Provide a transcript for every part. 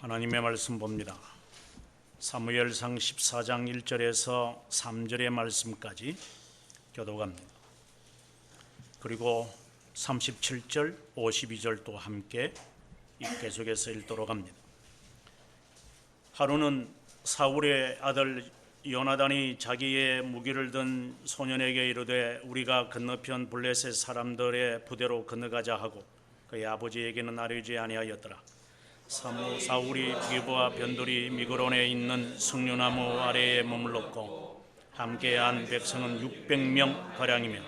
하나님의 말씀 봅니다. 사무엘상 14장 1절에서 3절의 말씀까지 교독합니다. 그리고 37절, 52절도 함께 계속해서 읽도록 합니다. 하루는 사울의 아들 요나단이 자기의 무기를 든 소년에게 이르되 우리가 건너편 블레셋 사람들의 부대로 건너가자 하고 그의 아버지에게는 알리지 아니하였더라. 사울이 기브와 변돌이 미그론에 있는 석류나무 아래에 머물렀고 함께한 백성은 600명 가량이며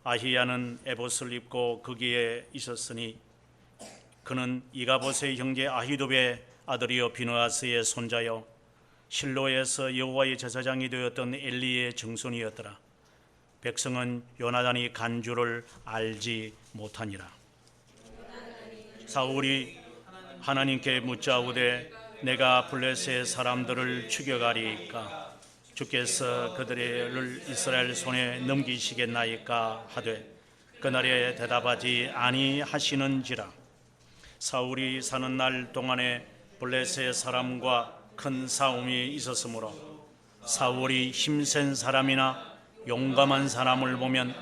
아히야는 에봇을 입고 거기에 있었으니 그는 이가봇의 형제 아히도베의 아들이요 비느하스의 손자요 실로에서 여호와의 제사장이 되었던 엘리의 증손이었더라. 백성은 요나단이 간 줄을 알지 못하니라. 사울이 하나님께 묻자오되 내가 블레셋 사람들을 추격하리이까 주께서 그들을 이스라엘 손에 넘기시겠나이까 하되 그날에 대답하지 아니하시는지라. 사울이 사는 날 동안에 블레셋 사람과 큰 싸움이 있었으므로 사울이 힘센 사람이나 용감한 사람을 보면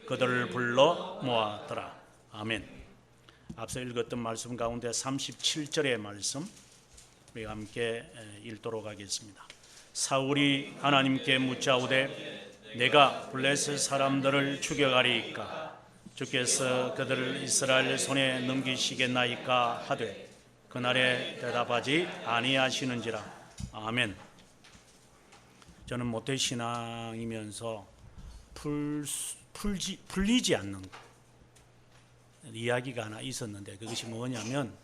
그들을 불러 모았더라. 아멘. 앞서 읽었던 말씀 가운데 37절의 말씀 우리 함께 읽도록 하겠습니다. 사울이 하나님께 묻자오되 내가 블레셋 사람들을 추격하리이까 주께서 그들을 이스라엘 손에 넘기시겠나이까 하되 그날에 대답하지 아니하시는지라. 아멘. 저는 모태신앙이면서 풀리지 않는 이야기가 하나 있었는데 그것이 뭐냐면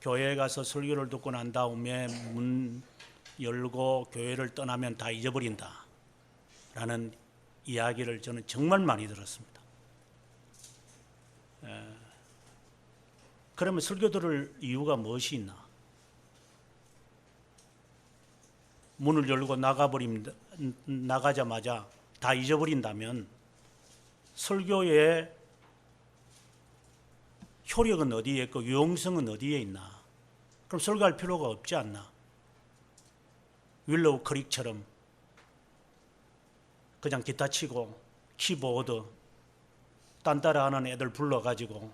교회에 가서 설교를 듣고 난 다음에 문 열고 교회를 떠나면 다 잊어버린다 라는 이야기를 저는 정말 많이 들었습니다. 그러면 설교 들을 이유가 무엇이 있나? 문을 열고 나가자마자 다 잊어버린다면 설교의 효력은 어디에 있고 유용성은 어디에 있나? 그럼 설교할 필요가 없지 않나? 윌로우 크릭처럼 그냥 기타 치고 키보드 딴따라하는 애들 불러가지고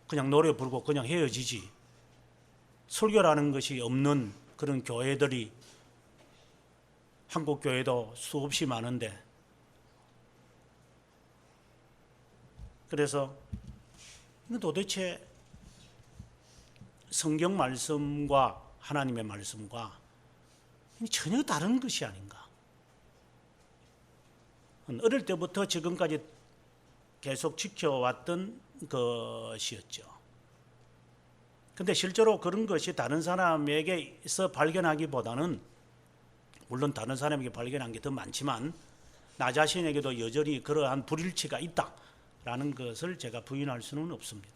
그냥 노래 부르고 그냥 헤어지지. 설교라는 것이 없는 그런 교회들이 한국 교회도 수없이 많은데 그래서 도대체 성경 말씀과 하나님의 말씀과 전혀 다른 것이 아닌가. 어릴 때부터 지금까지 계속 지켜왔던 것이었죠. 근데 실제로 그런 것이 다른 사람에게서 발견하기보다는 물론 다른 사람에게 발견한 게 더 많지만 나 자신에게도 여전히 그러한 불일치가 있다라는 것을 제가 부인할 수는 없습니다.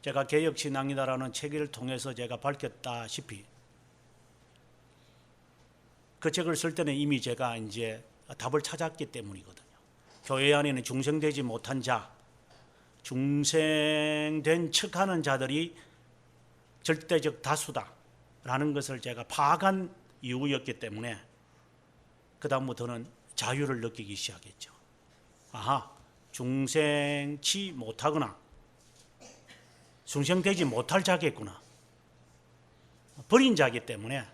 제가 개혁신앙이다라는 책을 통해서 제가 밝혔다시피 그 책을 쓸 때는 이미 제가 이제 답을 찾았기 때문이거든요. 교회 안에는 중생되지 못한 자, 중생된 척하는 자들이 절대적 다수다라는 것을 제가 파악한 이후였기 때문에 그 다음부터는 자유를 느끼기 시작했죠. 아하, 중생치 못하거나 중생되지 못할 자겠구나. 버린 자기 때문에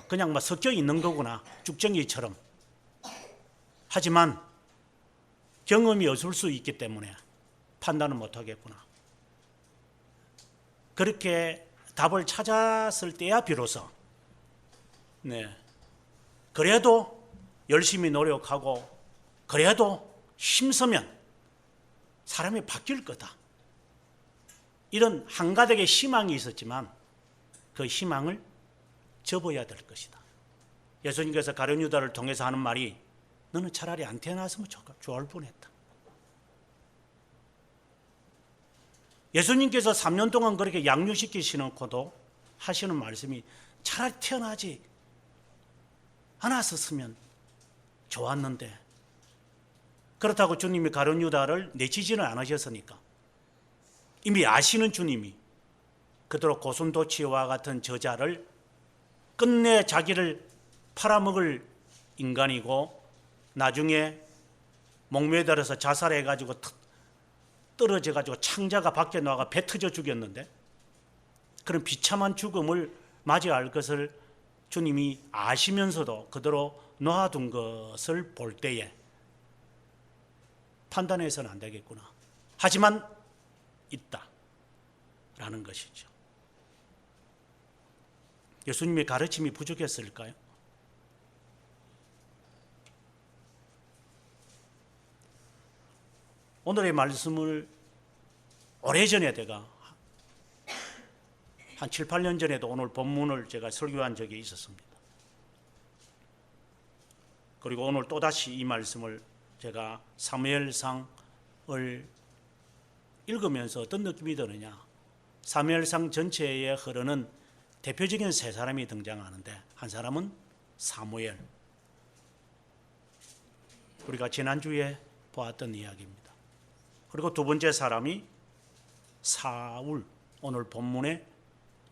그냥 막 섞여 있는 거구나. 쭉정이처럼. 하지만 경험이 없을 수 있기 때문에 판단을 못하겠구나. 그렇게 답을 찾았을 때야 비로소 그래도 열심히 노력하고 그래도 힘쓰면 사람이 바뀔 거다. 이런 한가닥의 희망이 있었지만 그 희망을 접어야 될 것이다. 예수님께서 가룟 유다를 통해서 하는 말이 너는 차라리 안 태어났으면 좋을 뻔했다. 예수님께서 3년 동안 그렇게 양육시키시놓고도 하시는 말씀이 차라리 태어나지 않았었으면 좋았는데 그렇다고 주님이 가룟 유다를 내치지는 않으셨으니까 이미 아시는 주님이 그대로 고슴도치와 같은 저자를 끝내 자기를 팔아먹을 인간이고 나중에 목매달아서 자살해가지고 떨어져가지고 창자가 밖에 나가 배 터져 죽였는데 그런 비참한 죽음을 맞이할 것을 주님이 아시면서도 그대로 놓아둔 것을 볼 때에 판단해서는 안 되겠구나. 하지만 있다라는 것이죠. 예수님의 가르침이 부족했을까요? 오늘의 말씀을 오래전에 제가 한 7, 8년 전에도 오늘 본문을 제가 설교한 적이 있었습니다. 그리고 오늘 또다시 이 말씀을 제가 사무엘상을 읽으면서 어떤 느낌이 드느냐. 사무엘상 전체에 흐르는 대표적인 세 사람이 등장하는데 한 사람은 사무엘. 우리가 지난주에 보았던 이야기입니다. 그리고 두 번째 사람이 사울, 오늘 본문의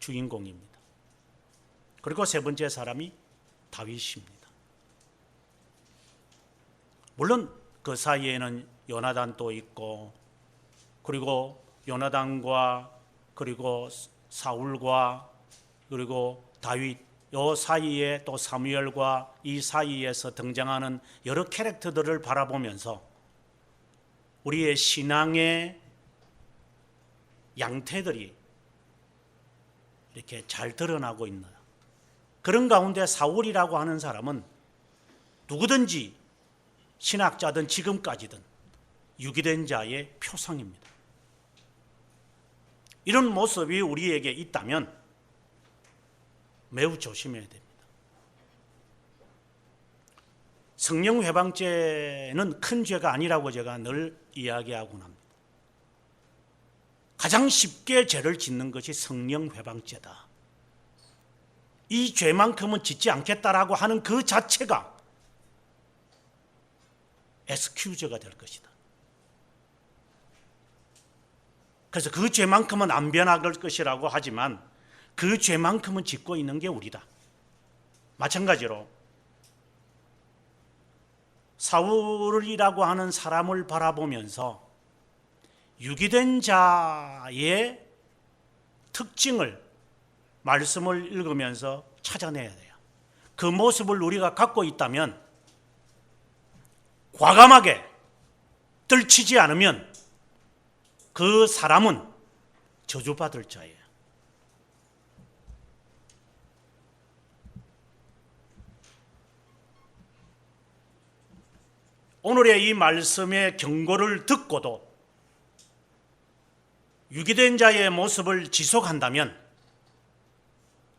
주인공입니다. 그리고 세 번째 사람이 다윗입니다. 물론 그 사이에는 요나단도 있고 그리고 요나단과 그리고 사울과 그리고 다윗 요 사이에 또 사무엘과 이 사이에서 등장하는 여러 캐릭터들을 바라보면서 우리의 신앙의 양태들이 이렇게 잘 드러나고 있는 그런 가운데 사울이라고 하는 사람은 누구든지 신학자든 지금까지든 유기된 자의 표상입니다. 이런 모습이 우리에게 있다면 매우 조심해야 됩니다. 성령 회방죄는 큰 죄가 아니라고 제가 늘 이야기하곤 합니다. 가장 쉽게 죄를 짓는 것이 성령 회방죄다. 이 죄만큼은 짓지 않겠다라고 하는 그 자체가 에스큐즈가 될 것이다. 그래서 그 죄만큼은 안 변할 것이라고 하지만 그 죄만큼은 짓고 있는 게 우리다. 마찬가지로 사울이라고 하는 사람을 바라보면서 유기된 자의 특징을 말씀을 읽으면서 찾아내야 돼요. 그 모습을 우리가 갖고 있다면 과감하게 들치지 않으면 그 사람은 저주받을 자예요. 오늘의 이 말씀의 경고를 듣고도 유기된 자의 모습을 지속한다면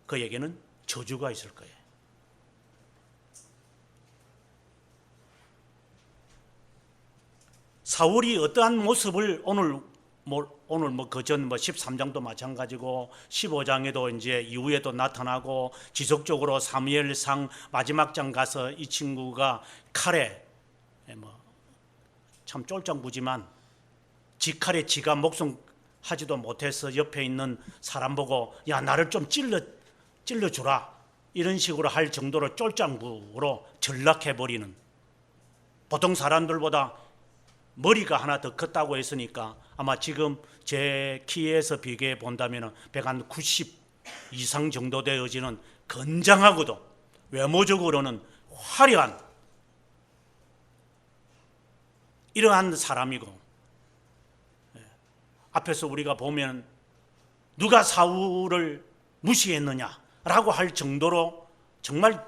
그에게는 저주가 있을 거예요. 사울이 어떠한 모습을 오늘 그전 13장도 마찬가지고 15장에도 이제 이후에도 나타나고 지속적으로 사무엘상 마지막 장 가서 이 친구가 칼에 참 쫄짱부지만 지 칼에 지가 목숨하지도 못해서 옆에 있는 사람 보고 야 나를 좀 찔러주라 이런 식으로 할 정도로 쫄짱부로 전락해버리는, 보통 사람들보다 머리가 하나 더 컸다고 했으니까 아마 지금 제 키에서 비교해 본다면 190 이상 정도 되어지는 건장하고도 외모적으로는 화려한 이러한 사람이고, 앞에서 우리가 보면 누가 사울을 무시했느냐라고 할 정도로 정말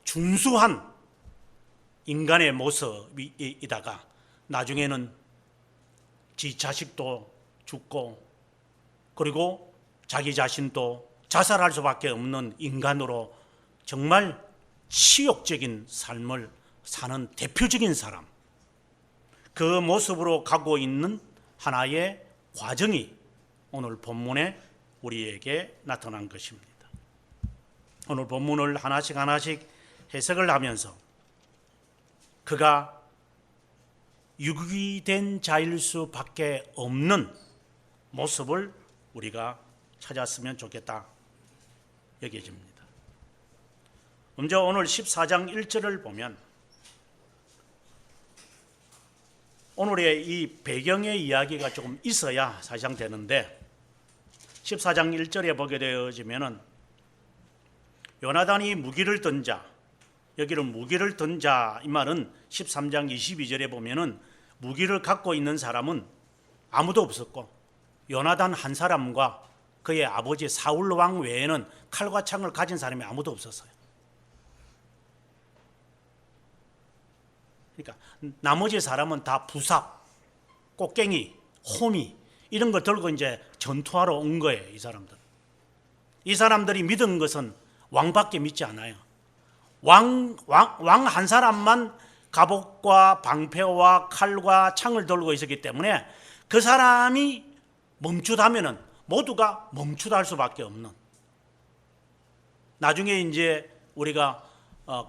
준수한 인간의 모습이다가 나중에는 지 자식도 죽고 그리고 자기 자신도 자살할 수밖에 없는 인간으로 정말 치욕적인 삶을 사는 대표적인 사람, 그 모습으로 가고 있는 하나의 과정이 오늘 본문에 우리에게 나타난 것입니다. 오늘 본문을 하나씩 해석을 하면서 그가 유기된 자일 수밖에 없는 모습을 우리가 찾았으면 좋겠다 여겨집니다. 먼저 오늘 14장 1절을 보면 오늘의 이 배경의 이야기가 조금 있어야 사실상 되는데 14장 1절에 보게 되어지면은 요나단이 무기를 든 자, 여기는 무기를 든 자 이 말은 13장 22절에 보면은 무기를 갖고 있는 사람은 아무도 없었고 요나단 한 사람과 그의 아버지 사울 왕 외에는 칼과 창을 가진 사람이 아무도 없었어요. 그러니까 나머지 사람은 다 부삽, 꽃갱이, 호미 이런 걸 들고 이제 전투하러 온 거예요. 이 사람들. 이 사람들이 믿은 것은 왕밖에 믿지 않아요. 왕 한 사람만 갑옷과 방패와 칼과 창을 들고 있었기 때문에 그 사람이 멈추다면은 모두가 멈추다 할 수밖에 없는. 나중에 이제 우리가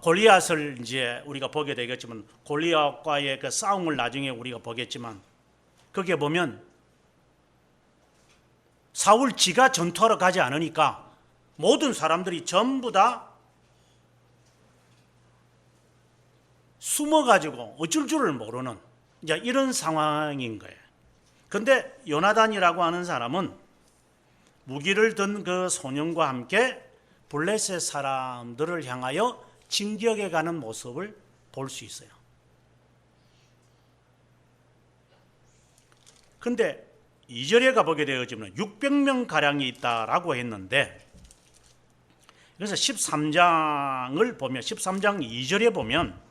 골리앗을 이제 우리가 보게 되겠지만 골리앗과의 그 싸움을 나중에 우리가 보겠지만 거기에 보면 사울 지가 전투하러 가지 않으니까 모든 사람들이 전부 다 숨어가지고 어쩔 줄을 모르는 이제 이런 상황인 거예요. 근데 요나단이라고 하는 사람은 무기를 든 그 소년과 함께 블레셋 사람들을 향하여 진격해 가는 모습을 볼 수 있어요. 근데 2절에 가보게 되어지면 600명 가량이 있다라고 했는데 그래서 13장을 보면 13장 2절에 보면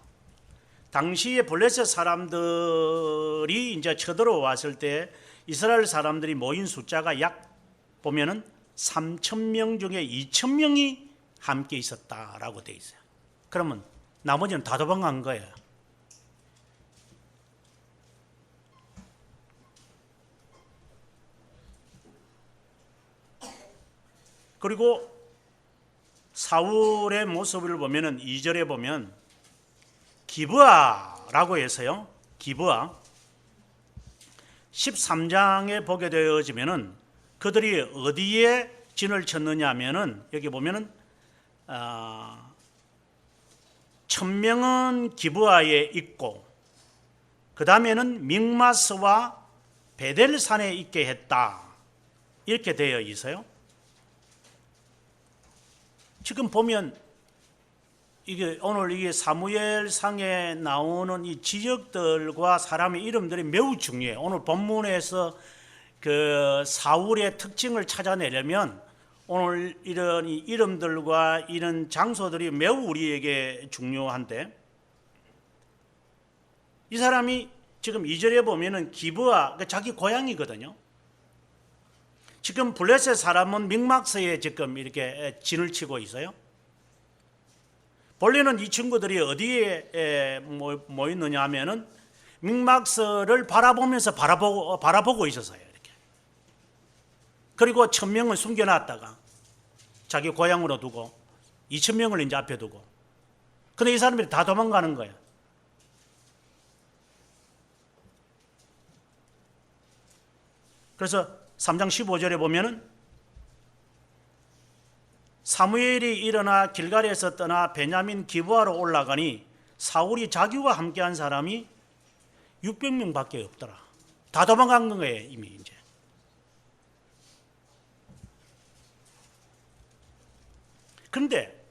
당시에 블레셋 사람들이 이제 쳐들어왔을 때 이스라엘 사람들이 모인 숫자가 약 보면은 3,000명 중에 2,000명이 함께 있었다라고 돼 있어요. 그러면 나머지는 다 도망간 거예요. 그리고 사울의 모습을 보면은 2절에 보면 기브아라고 해서요. 기브아 13장에 보게 되어지면은 그들이 어디에 진을 쳤느냐 하면은 여기 보면은 1,000명은 기브아에 있고 그 다음에는 믹마스와 베델산에 있게 했다 이렇게 되어 있어요. 지금 보면 이게 오늘 이게 사무엘상에 나오는 이 지역들과 사람의 이름들이 매우 중요해요. 오늘 본문에서 그 사울의 특징을 찾아내려면 오늘 이런 이름들과 이런 장소들이 매우 우리에게 중요한데 이 사람이 지금 2절에 보면은 기브아 자기 고향이거든요. 지금 블레셋 사람은 믹막스에 지금 이렇게 진을 치고 있어요. 본래는 이 친구들이 어디에 모였느냐 하면은 믹막스를 바라보면서 바라보고 있었어요. 이렇게. 그리고 1,000명을 숨겨놨다가 자기 고향으로 두고 2,000명을 이제 앞에 두고. 근데 이 사람들이 다 도망가는 거예요. 그래서 3장 15절에 보면은 사무엘이 일어나 길갈에서 떠나 베냐민 기브아로 올라가니 사울이 자기와 함께한 사람이 600명밖에 없더라. 다 도망간 거예요, 이미 이제. 그런데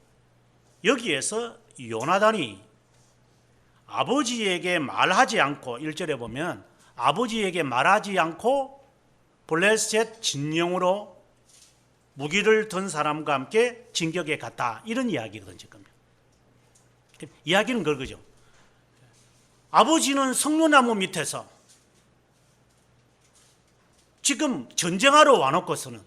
여기에서 요나단이 아버지에게 말하지 않고 1절에 보면 아버지에게 말하지 않고 블레셋 진영으로 무기를 든 사람과 함께 진격에 갔다. 이런 이야기거든요. 지금. 이야기는 그거죠. 아버지는 석류나무 밑에서 지금 전쟁하러 와놓고서는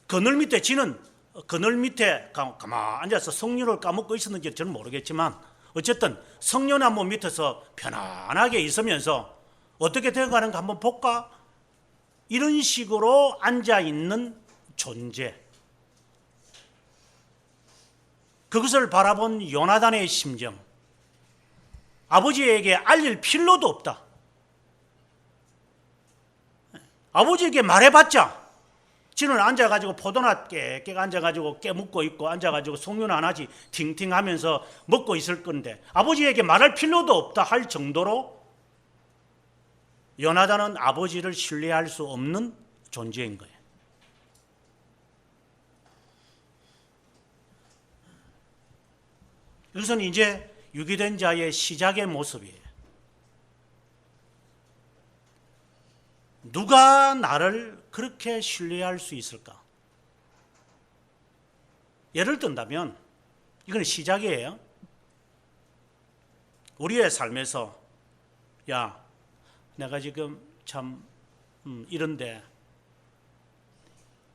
그늘 밑에 지는 그늘 밑에 가만히 앉아서 석류를 까먹고 있었는지 저는 모르겠지만 어쨌든 석류나무 밑에서 편안하게 있으면서 어떻게 되어가는가 한번 볼까? 이런 식으로 앉아있는 존재. 그것을 바라본 요나단의 심정. 아버지에게 알릴 필요도 없다. 아버지에게 말해봤자 지는 앉아가지고 포도나 깨 앉아가지고 깨묻고 있고 앉아가지고 송윤 하나지 팅팅하면서 먹고 있을 건데 아버지에게 말할 필요도 없다 할 정도로 요나단은 아버지를 신뢰할 수 없는 존재인 거예요. 이것은 이제 유기된 자의 시작의 모습이에요. 누가 나를 그렇게 신뢰할 수 있을까? 예를 든다면 이건 시작이에요. 우리의 삶에서 야, 내가 지금 참 이런데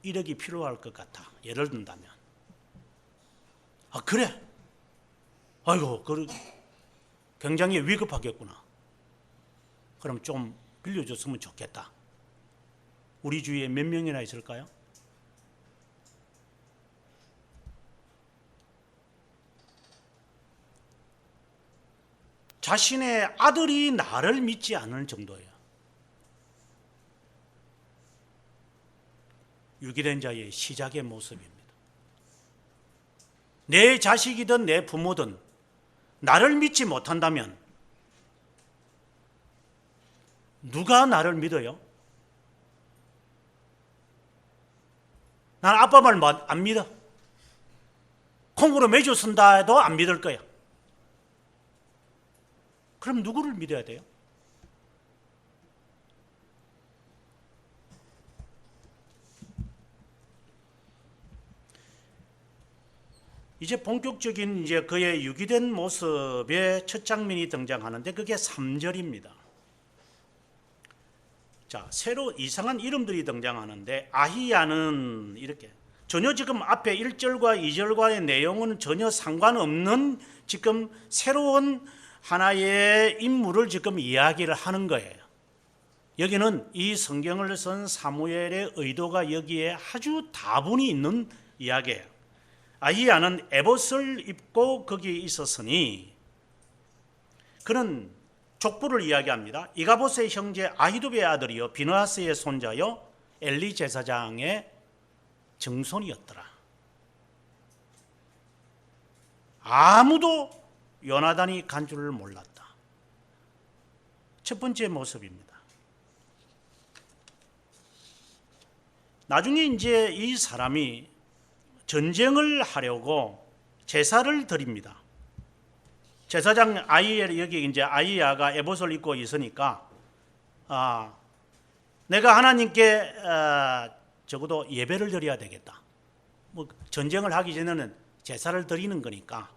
1억이 필요할 것 같아. 예를 든다면 아 그래? 아이고 굉장히 위급하겠구나. 그럼 좀 빌려줬으면 좋겠다. 우리 주위에 몇 명이나 있을까요? 자신의 아들이 나를 믿지 않을 정도예요. 유기된 자의 시작의 모습입니다. 내 자식이든 내 부모든 나를 믿지 못한다면 누가 나를 믿어요? 난 아빠 말 안 믿어. 콩으로 매주 쓴다 해도 안 믿을 거야. 그럼 누구를 믿어야 돼요? 이제 본격적인 이제 그의 유기된 모습의 첫 장면이 등장하는데 그게 3절입니다. 자, 새로 이상한 이름들이 등장하는데 아히야는 이렇게 전혀 지금 앞에 1절과 2절과의 내용은 전혀 상관없는 지금 새로운 하나의 인물을 지금 이야기를 하는 거예요. 여기는 이 성경을 쓴 사무엘의 의도가 여기에 아주 다분히 있는 이야기예요. 아히야는 에봇을 입고 거기 있었으니 그는 족보를 이야기합니다. 이가봇의 형제 아히두베의 아들이요 비느하스의 손자요 엘리 제사장의 증손이었더라. 아무도 요나단이 간 줄을 몰랐다. 첫 번째 모습입니다. 나중에 이제 이 사람이 전쟁을 하려고 제사를 드립니다. 제사장 아히야, 여기 이제 아히야가 에봇을 입고 있으니까 내가 하나님께 적어도 예배를 드려야 되겠다. 뭐 전쟁을 하기 전에는 제사를 드리는 거니까.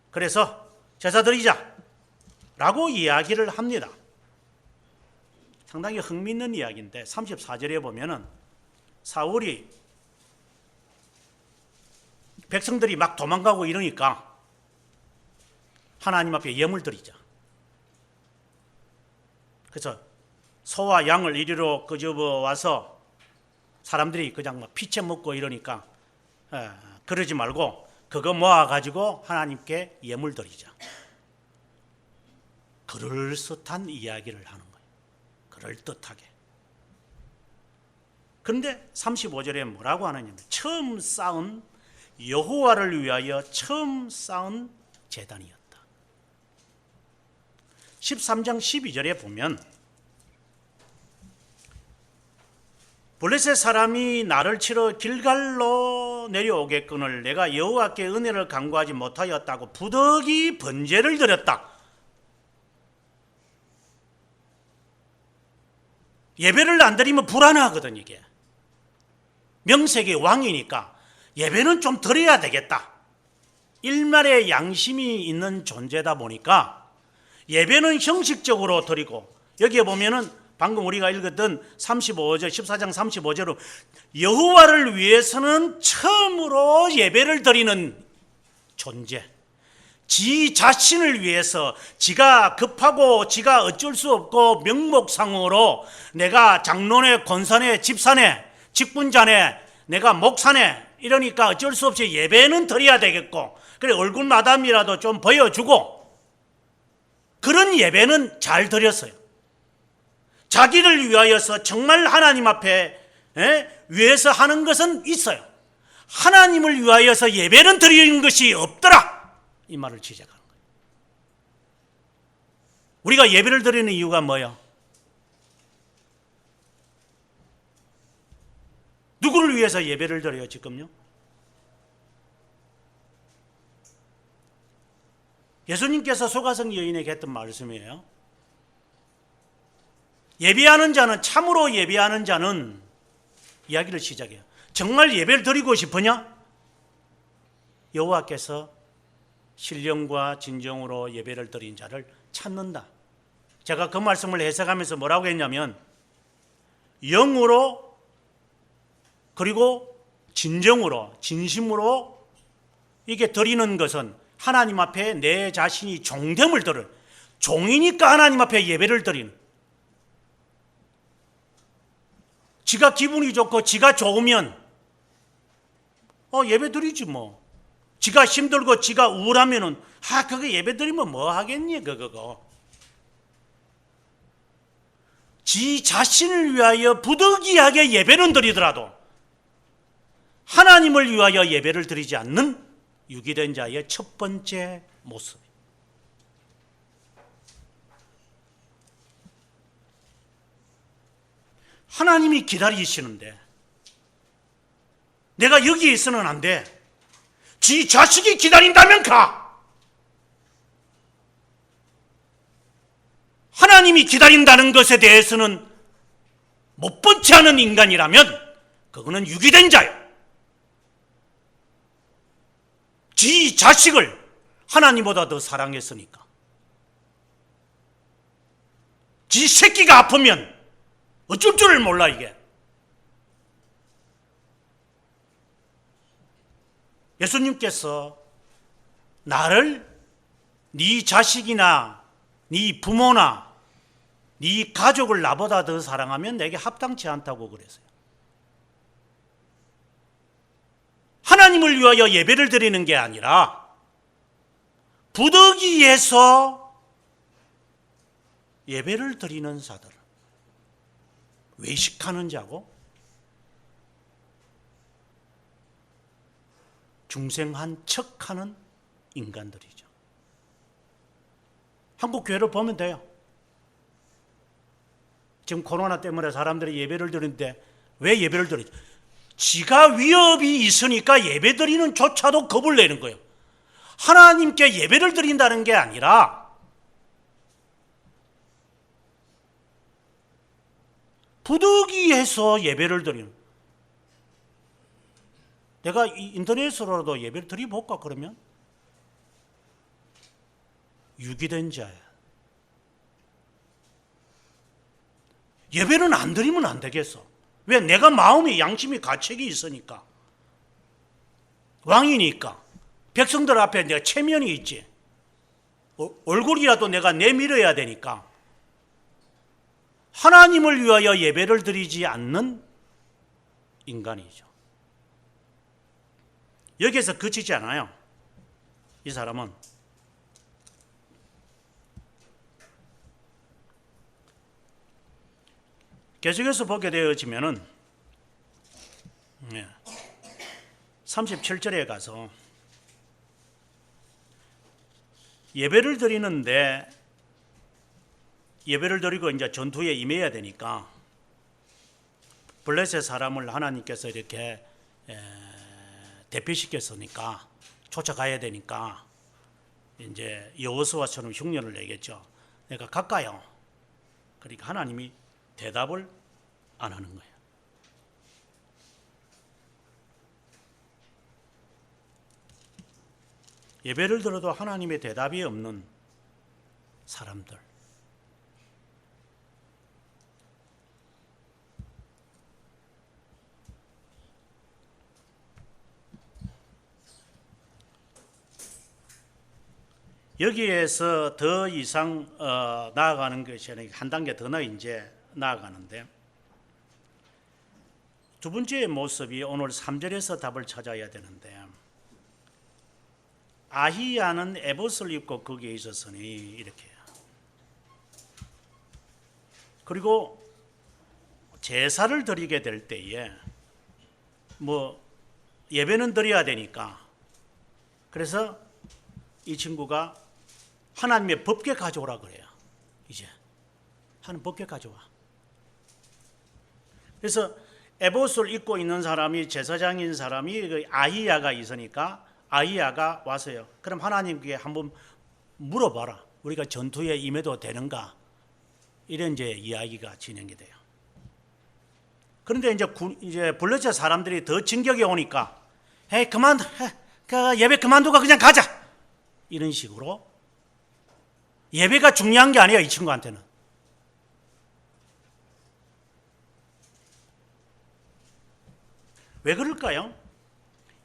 그래서 제사 드리자 라고 이야기를 합니다. 상당히 흥미있는 이야기인데 34절에 보면은 사울이 백성들이 막 도망가고 이러니까 하나님 앞에 예물 드리자. 그래서 소와 양을 이리로 끄집어 와서 사람들이 그냥 막 피채 먹고 이러니까 그러지 말고 그거 모아가지고 하나님께 예물 드리자. 그럴듯한 이야기를 하는 거예요. 그럴듯하게. 그런데 35절에 뭐라고 하느냐면 처음 쌓은 여호와를 위하여 처음 쌓은 제단이었다. 13장 12절에 보면 블레셋 사람이 나를 치러 길갈로 내려오겠거늘 내가 여호와께 은혜를 간구하지 못하였다고 부득이 번제를 드렸다. 예배를 안 드리면 불안하거든. 이게 명색의 왕이니까 예배는 좀 드려야 되겠다. 일말의 양심이 있는 존재다 보니까 예배는 형식적으로 드리고, 여기에 보면은 방금 우리가 읽었던 35절 14장 35절은 여호와를 위해서는 처음으로 예배를 드리는 존재, 지 자신을 위해서 지가 급하고 지가 어쩔 수 없고 명목상으로 내가 장로네 권사네 집사네 직분자네 내가 목사네 이러니까 어쩔 수 없이 예배는 드려야 되겠고, 그래 얼굴 마담이라도 좀 보여주고 어떤 예배는 잘 드렸어요. 자기를 위하여서 정말 하나님 앞에 위해서 하는 것은 있어요. 하나님을 위하여서 예배는 드리는 것이 없더라, 이 말을 지적하는 거예요. 우리가 예배를 드리는 이유가 뭐예요? 누구를 위해서 예배를 드려요 지금요? 예수님께서 소가성 여인에게 했던 말씀이에요. 예배하는 자는, 참으로 예배하는 자는, 이야기를 시작해요. 정말 예배를 드리고 싶으냐? 여호와께서 신령과 진정으로 예배를 드린 자를 찾는다. 제가 그 말씀을 해석하면서 뭐라고 했냐면, 영으로 그리고 진정으로, 진심으로 이게 드리는 것은 하나님 앞에 내 자신이 종됨을 드리는, 종이니까 하나님 앞에 예배를 드리는, 지가 기분이 좋고 지가 좋으면 예배 드리지 뭐. 지가 힘들고 지가 우울하면은 그거 예배 드리면 뭐 하겠니 그거. 지 자신을 위하여 부득이하게 예배는 드리더라도 하나님을 위하여 예배를 드리지 않는 유기된 자의 첫 번째 모습. 하나님이 기다리시는데 내가 여기 있어는 안 돼. 지 자식이 기다린다면 가. 하나님이 기다린다는 것에 대해서는 못 번치 않은 인간이라면 그거는 유기된 자예요. 지 자식을 하나님보다 더 사랑했으니까. 지 새끼가 아프면 어쩔 줄을 몰라 이게. 예수님께서 나를 네 자식이나 네 부모나 네 가족을 나보다 더 사랑하면 내게 합당치 않다고 그랬어요. 하나님을 위하여 예배를 드리는 게 아니라 부득이해서 예배를 드리는 자들, 외식하는 자고 중생한 척하는 인간들이죠. 한국 교회를 보면 돼요. 지금 코로나 때문에 사람들이 예배를 드리는데 왜 예배를 드리죠? 지가 위협이 있으니까 예배 드리는 조차도 겁을 내는 거예요. 하나님께 예배를 드린다는 게 아니라 부득이해서 예배를 드리는. 내가 인터넷으로라도 예배를 드려볼까 그러면? 유기된 자야. 예배는 안 드리면 안 되겠어. 왜? 내가 마음이, 양심이, 가책이 있으니까. 왕이니까. 백성들 앞에 내가 체면이 있지. 얼굴이라도 내가 내밀어야 되니까. 하나님을 위하여 예배를 드리지 않는 인간이죠. 여기에서 그치지 않아요. 이 사람은 계속해서 보게 되어지면은 37절에 가서 예배를 드리는데, 예배를 드리고 이제 전투에 임해야 되니까 블레셋 사람을 하나님께서 이렇게 대피시켰으니까 쫓아가야 되니까 이제 여호수아처럼 흉년을 내겠죠. 내가 갈까요? 그러니까 하나님이 대답을 안 하는 거예요. 예배를 들어도 하나님의 대답이 없는 사람들. 여기에서 더 이상 나아가는 것이 아니라 한 단계 더 이제 나아가는데, 두 번째 모습이 오늘 3절에서 답을 찾아야 되는데, 아히야는 에봇을 입고 거기에 있었으니 이렇게 그리고 제사를 드리게 될 때에 뭐 예배는 드려야 되니까, 그래서 이 친구가 하나님의 법궤 가져오라 그래요. 이제 하는 법궤 가져와. 그래서 에봇을 입고 있는 사람이, 제사장인 사람이 아히야가 있으니까 아히야가 와서요, 그럼 하나님께 한번 물어봐라, 우리가 전투에 임해도 되는가, 이런 이제 이야기가 진행이 돼요. 그런데 이제 블레셋 사람들이 더 진격이 오니까, 에이 그만, 예배 그만두고 그냥 가자, 이런 식으로. 예배가 중요한 게 아니에요, 이 친구한테는. 왜 그럴까요?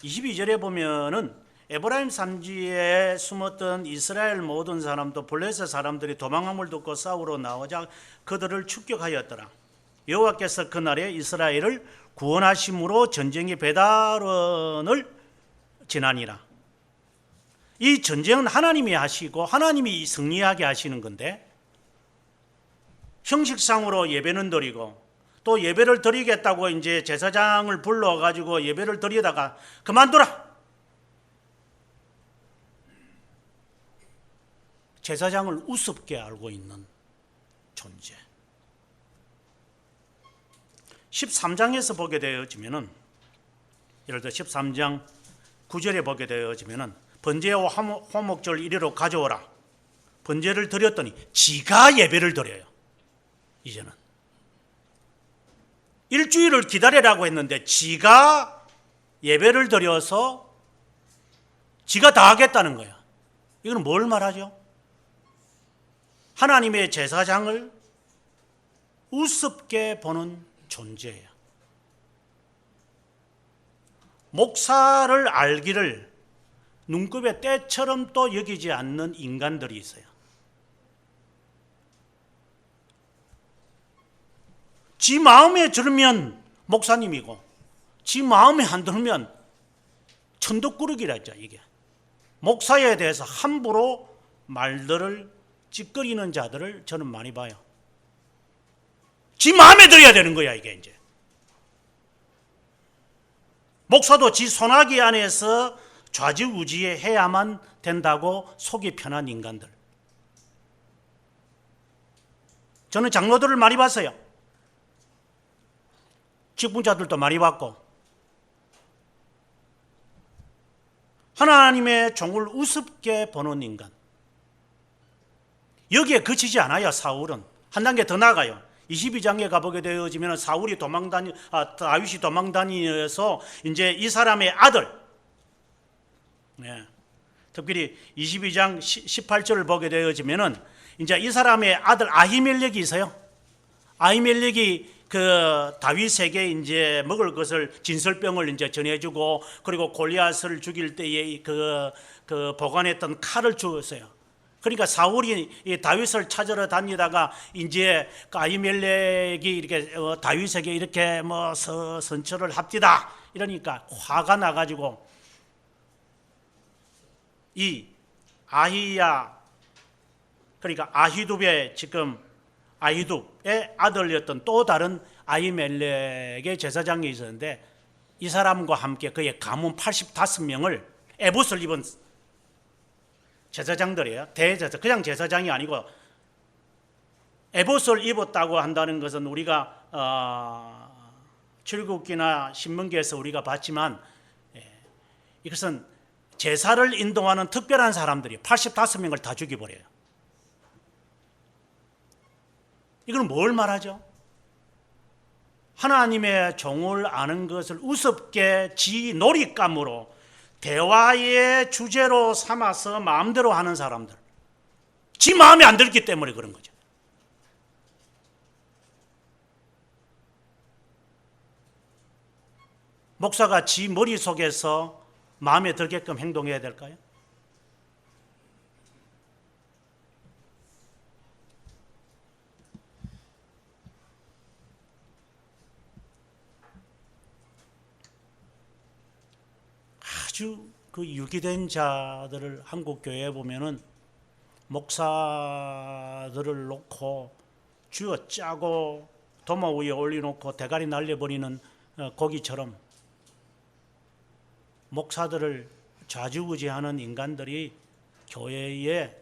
22절에 보면은 에브라임 산지에 숨었던 이스라엘 모든 사람도 블레셋 사람들이 도망함을 듣고 싸우러 나오자 그들을 축격하였더라. 여호와께서 그날에 이스라엘을 구원하심으로 전쟁의 배달원을 지나니라. 이 전쟁은 하나님이 하시고 하나님이 승리하게 하시는 건데, 형식상으로 예배는 드리고, 또 예배를 드리겠다고 이제 제사장을 불러가지고 예배를 드리다가 그만둬라, 제사장을 우습게 알고 있는 존재. 13장에서 보게 되어지면은, 예를 들어 13장 9절에 보게 되어지면은, 번제와 화목절 이리로 가져오라. 번제를 드렸더니 지가 예배를 드려요. 이제는 일주일을 기다리라고 했는데 지가 예배를 드려서 지가 다 하겠다는 거야. 이건 뭘 말하죠? 하나님의 제사장을 우습게 보는 존재예요. 목사를 알기를 눈곱의 때처럼 또 여기지 않는 인간들이 있어요. 지 마음에 들면 목사님이고, 지 마음에 안 들면 천덕꾸러기라 했죠. 이게 목사에 대해서 함부로 말들을 찌꺼리는 자들을 저는 많이 봐요. 지 마음에 들어야 되는 거야, 이게 이제. 목사도 지 손아귀 안에서 좌지우지에 해야만 된다고 속이 편한 인간들. 저는 장로들을 많이 봤어요. 직분자들도 많이 봤고, 하나님의 종을 우습게 보는 인간. 여기에 그치지 않아요. 사울은 한 단계 더 나가요. 22장에 가보게 되어지면 다윗이 도망다니면서 이제 이 사람의 아들, 특별히 22장 18절을 보게 되어지면은 이제 이 사람의 아들 아히멜렉이 있어요. 아히멜렉이 그 다윗에게 이제 먹을 것을, 진설병을 이제 전해주고, 그리고 골리앗을 죽일 때에 그 보관했던 칼을 주었어요. 그러니까 사울이 이 다윗을 찾으러 다니다가 이제 그 아히멜렉이 이렇게 다윗에게 이렇게 뭐 선처를 합디다 이러니까 화가 나가지고 이 아히야, 그러니까 아히둡의 아들이었던 또 다른 아히멜렉의 제사장이 있었는데, 이 사람과 함께 그의 가문 85명을, 에봇을 입은 제사장들이에요. 대제사, 그냥 제사장이 아니고 에봇을 입었다고 한다는 것은 우리가 출애굽기나 신명기에서 우리가 봤지만, 이것은 제사를 인도하는 특별한 사람들이 85명을 다 죽여버려요. 이건 뭘 말하죠? 하나님의 종을 아는 것을 우습게 지 놀잇감으로 대화의 주제로 삼아서 마음대로 하는 사람들, 지 마음에 안 들기 때문에 그런 거죠. 목사가 지 머릿속에서 마음에 들게끔 행동해야 될까요? 아주 그 유기된 자들을 한국 교회에 보면은 목사들을 놓고 쥐어 짜고 도마 위에 올려놓고 대가리 날려버리는 고기처럼 목사들을 좌지우지하는 인간들이 교회에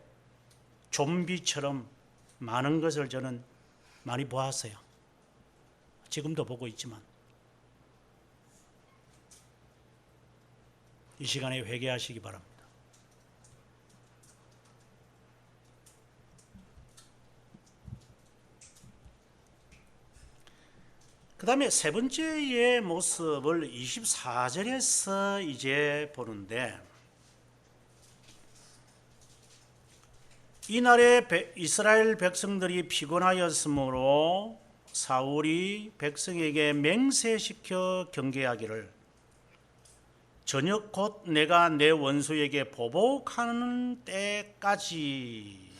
좀비처럼 많은 것을 저는 많이 보았어요. 지금도 보고 있지만 이 시간에 회개하시기 바랍니다. 그 다음에 세 번째의 모습을 24절에서 이제 보는데, 이날에 이스라엘 백성들이 피곤하였으므로 사울이 백성에게 맹세시켜 경계하기를, 저녁 곧 내가 내 원수에게 보복하는 때까지.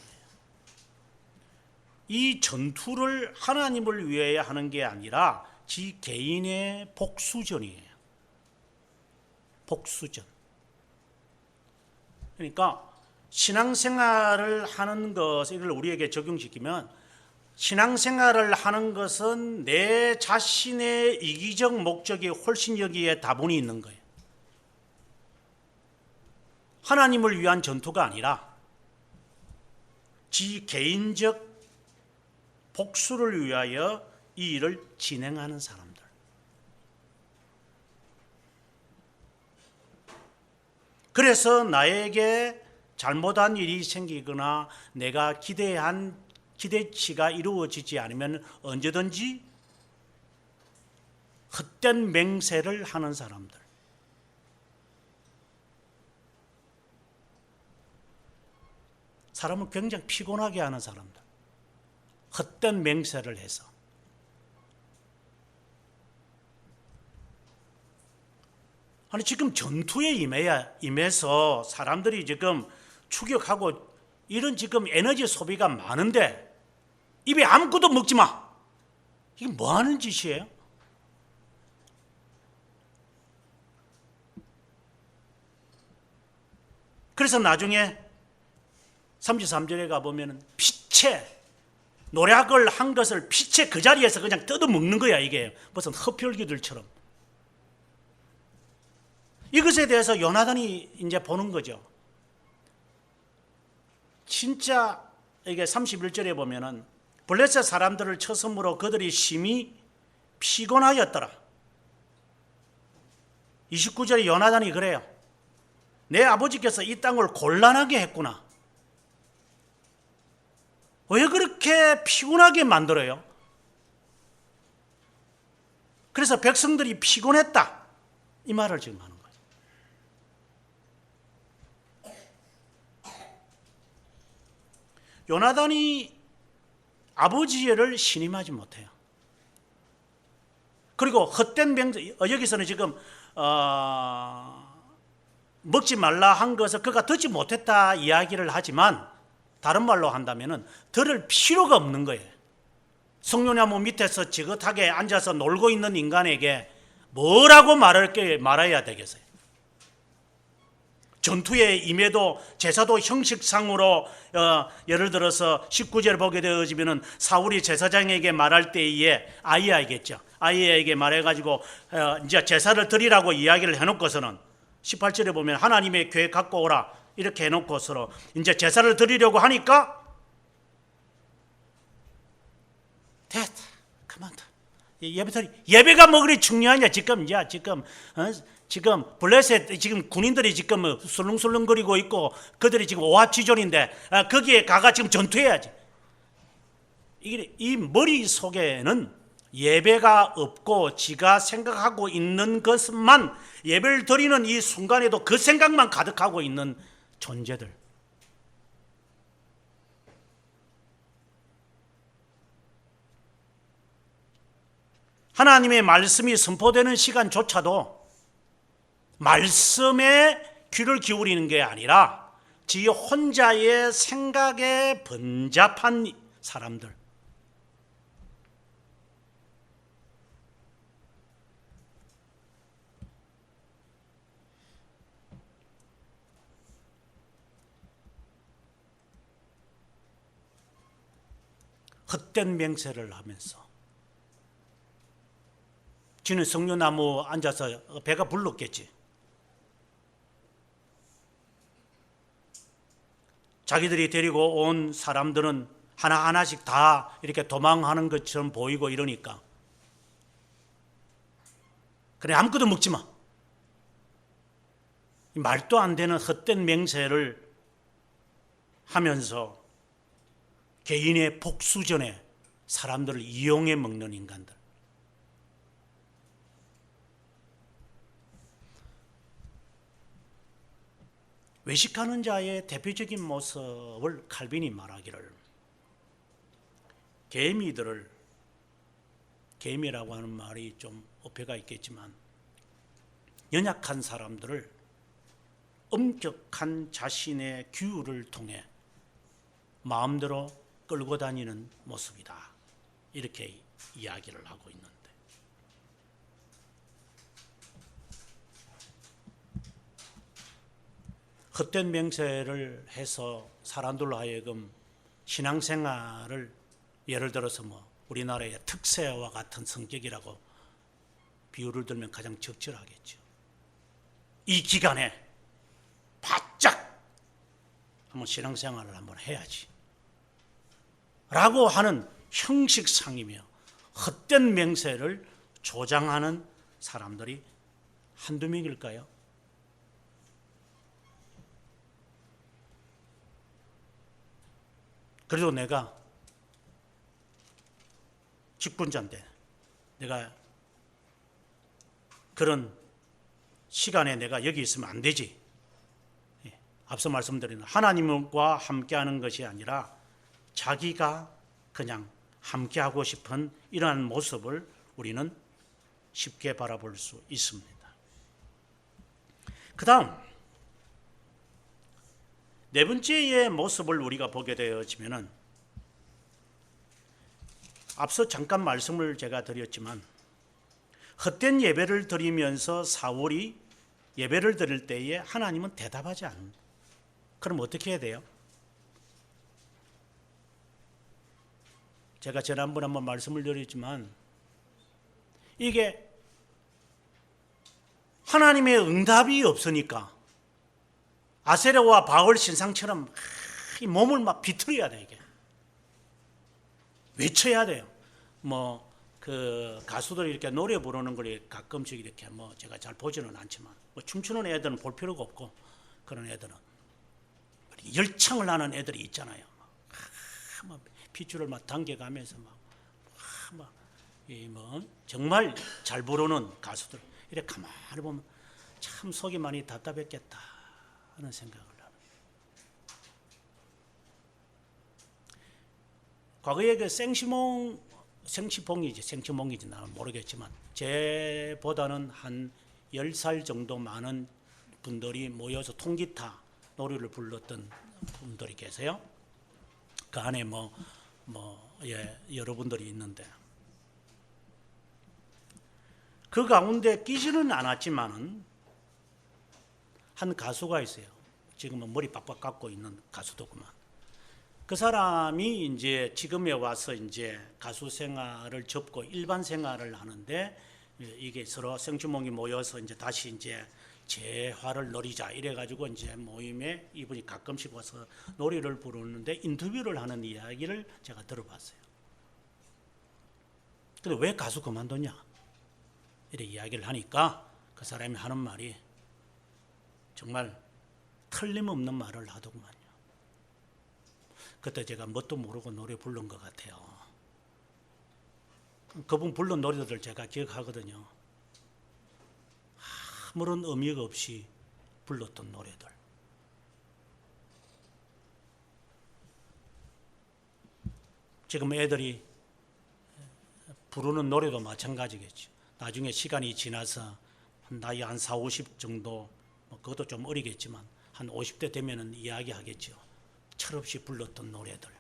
이 전투를 하나님을 위해 하는 게 아니라 지 개인의 복수전이에요. 복수전. 그러니까 신앙생활을 하는 것, 이걸 우리에게 적용시키면, 신앙생활을 하는 것은 내 자신의 이기적 목적이 훨씬 여기에 다분히 있는 거예요. 하나님을 위한 전투가 아니라 지 개인적 복수를 위하여 이 일을 진행하는 사람들. 그래서 나에게 잘못한 일이 생기거나 내가 기대한 기대치가 이루어지지 않으면 언제든지 헛된 맹세를 하는 사람들. 사람은 굉장히 피곤하게 하는 사람들. 헛된 맹세를 해서. 아니 지금 전투에 임해서 사람들이 지금 추격하고 이런 지금 에너지 소비가 많은데 입에 아무것도 먹지 마. 이게 뭐 하는 짓이에요? 그래서 나중에 33절에 가보면 피채, 노략을 한 것을 피채 그 자리에서 그냥 뜯어먹는 거야. 이게 무슨 흡혈귀들처럼. 이것에 대해서 요나단이 이제 보는 거죠. 진짜 이게 31절에 보면은 블레셋 사람들을 쳐섬으로 그들이 심히 피곤하였더라. 29절에 요나단이 그래요. 내 아버지께서 이 땅을 곤란하게 했구나. 왜 그렇게 피곤하게 만들어요? 그래서 백성들이 피곤했다. 이 말을 지금 하는 거예요. 요나단이 아버지를 신임하지 못해요. 그리고 헛된 맹세, 여기서는 지금 먹지 말라 한 것을 그가 듣지 못했다 이야기를 하지만, 다른 말로 한다면 들을 필요가 없는 거예요. 성료나무 밑에서 지긋하게 앉아서 놀고 있는 인간에게 뭐라고 말해야 되겠어요? 전투에 임해도 제사도 형식상으로 예를 들어서 19절 보게 되어지면 사울이 제사장에게 말할 때에 아이야겠죠. 아이야에게 말해가지고 이제 제사를 드리라고 이야기를 해놓고서는 18절에 보면 하나님의 궤 갖고 오라 이렇게 해놓고서 이제 제사를 드리려고 하니까 됐다, 그만둬. 예배가 뭐 그리 중요하냐? 지금 블레셋 지금 군인들이 지금 술렁술렁거리고 있고 그들이 지금 오합지졸인데 거기에 가가 지금 전투해야지. 이 머릿속에는 예배가 없고 지가 생각하고 있는 것만, 예배를 드리는 이 순간에도 그 생각만 가득하고 있는 존재들. 하나님의 말씀이 선포되는 시간조차도 말씀에 귀를 기울이는 게 아니라 지 혼자의 생각에 번잡한 사람들. 헛된 맹세를 하면서 지는 석류나무 앉아서 배가 불렀겠지. 자기들이 데리고 온 사람들은 하나하나씩 다 이렇게 도망하는 것처럼 보이고 이러니까 그래 아무것도 먹지 마. 말도 안 되는 헛된 맹세를 하면서 개인의 복수전에 사람들을 이용해 먹는 인간들. 외식하는 자의 대표적인 모습을 칼빈이 말하기를 개미라고 하는 말이 좀 어폐가 있겠지만 연약한 사람들을 엄격한 자신의 규율을 통해 마음대로 끌고 다니는 모습이다. 이렇게 이야기를 하고 있는데 헛된 맹세를 해서 사람들로 하여금 신앙생활을 예를 들어서 우리나라의 특세와 같은 성격이라고 비유를 들면 가장 적절하겠죠. 이 기간에 바짝 한번 신앙생활을 한번 해야지 라고 하는 형식상이며 헛된 맹세를 조장하는 사람들이 한두 명일까요? 그래도 내가 직분자인데 내가 그런 시간에 내가 여기 있으면 안 되지. 앞서 말씀드린 하나님과 함께하는 것이 아니라 자기가 그냥 함께하고 싶은 이러한 모습을 우리는 쉽게 바라볼 수 있습니다. 그 다음 네 번째의 모습을 우리가 보게 되어지면은 앞서 잠깐 말씀을 제가 드렸지만 헛된 예배를 드리면서 사울이 예배를 드릴 때에 하나님은 대답하지 않는. 그럼 어떻게 해야 돼요? 제가 지난번에 한번 말씀을 드렸지만 이게 하나님의 응답이 없으니까 아세라와 바울 신상처럼 이 몸을 막 비틀어야 돼. 이게 외쳐야 돼요. 그 가수들이 이렇게 노래 부르는 걸 가끔씩 이렇게 제가 잘 보지는 않지만 춤추는 애들은 볼 필요가 없고 그런 애들은 열창을 하는 애들이 있잖아요. 핏줄을 막 당겨가면서 정말 잘 부르는 가수들 이렇게 가만히 보면 참 속이 많이 답답했겠다 하는 생각을 합니다. 과거에 그 생시봉이지 나는 모르겠지만 제보다는 한 10살 정도 많은 분들이 모여서 통기타 노래를 불렀던 분들이 계세요. 그 안에 여러분들이 있는데 그 가운데 끼지는 않았지만은 한 가수가 있어요. 지금은 머리 빡빡 깎고 있는 가수도구만. 그 사람이 이제 지금에 와서 이제 가수 생활을 접고 일반 생활을 하는데 이게 서로 생주몽이 모여서 이제 다시 이제 재화를 누리자 이래가지고 이제 모임에 이분이 가끔씩 와서 노래를 부르는데 인터뷰를 하는 이야기를 제가 들어봤어요. 근데 왜 가수 그만뒀냐? 이렇게 이야기를 하니까 그 사람이 하는 말이 정말 틀림없는 말을 하더구만요. 그때 제가 뭣도 모르고 노래 부른 것 같아요. 그분 부른 노래들 제가 기억하거든요. 아무런 의미가 없이 불렀던 노래들. 지금 애들이 부르는 노래도 마찬가지겠죠. 나중에 시간이 지나서 나이 한 40, 50 정도 그것도 좀 어리겠지만 한 50대 되면은 이야기하겠죠. 철없이 불렀던 노래들.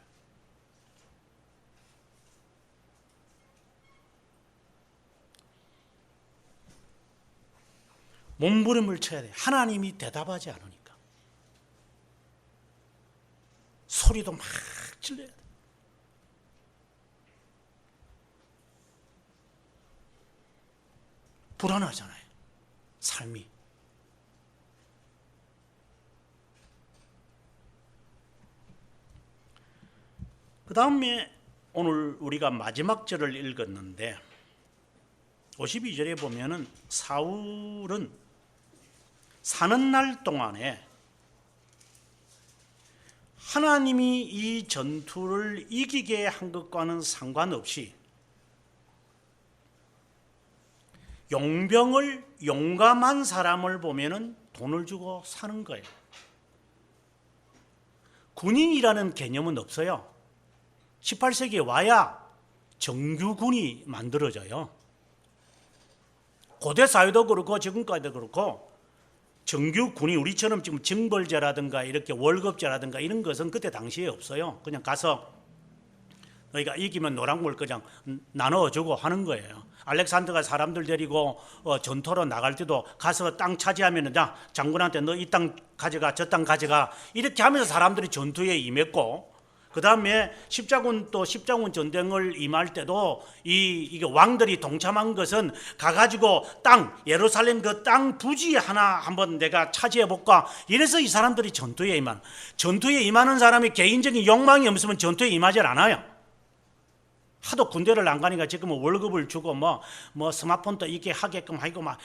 몸부림을 쳐야 돼. 하나님이 대답하지 않으니까. 소리도 막 질러야 돼. 불안하잖아요. 삶이. 그 다음에 오늘 우리가 마지막 절을 읽었는데 52절에 보면은 사울은 사는 날 동안에 하나님이 이 전투를 이기게 한 것과는 상관없이 용병을, 용감한 사람을 보면은 돈을 주고 사는 거예요. 군인이라는 개념은 없어요. 18세기에 와야 정규군이 만들어져요. 고대 사회도 그렇고 지금까지도 그렇고 정규군이 우리처럼 지금 징벌제라든가 이렇게 월급제라든가 이런 것은 그때 당시에 없어요. 그냥 가서 너희가 이기면 노란물 그냥 나눠주고 하는 거예요. 알렉산더가 사람들 데리고 전투로 나갈 때도 가서 땅 차지하면 자 장군한테 너 이 땅 가져가 저 땅 가져가 이렇게 하면서 사람들이 전투에 임했고, 그 다음에 십자군 전쟁을 임할 때도 이게 왕들이 동참한 것은 가가지고 땅 예루살렘 그 땅 부지 하나 한번 내가 차지해 볼까, 이래서 이 사람들이 전투에 임하는 사람이 개인적인 욕망이 없으면 전투에 임하질 않아요. 하도 군대를 안 가니까 지금은 월급을 주고 뭐 스마트폰도 있게 하게끔 하고 막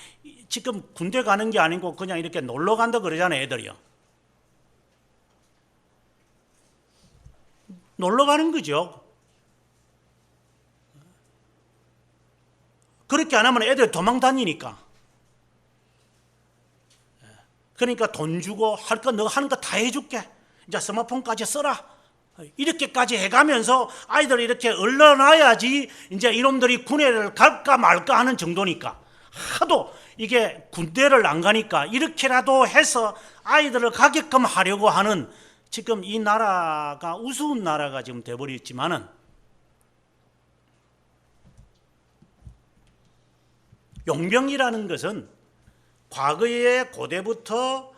지금 군대 가는 게 아니고 그냥 이렇게 놀러 간다 그러잖아요, 애들이요. 놀러 가는 거죠. 그렇게 안 하면 애들 도망 다니니까. 그러니까 돈 주고 할 거 너 하는 거 다 해줄게. 이제 스마트폰까지 써라. 이렇게까지 해가면서 아이들 이렇게 얼려놔야지 이제 이놈들이 군대를 갈까 말까 하는 정도니까, 하도 이게 군대를 안 가니까 이렇게라도 해서 아이들을 가게끔 하려고 하는, 지금 이 나라가 우스운 나라가 지금 돼버렸지만은 용병이라는 것은 과거에 고대부터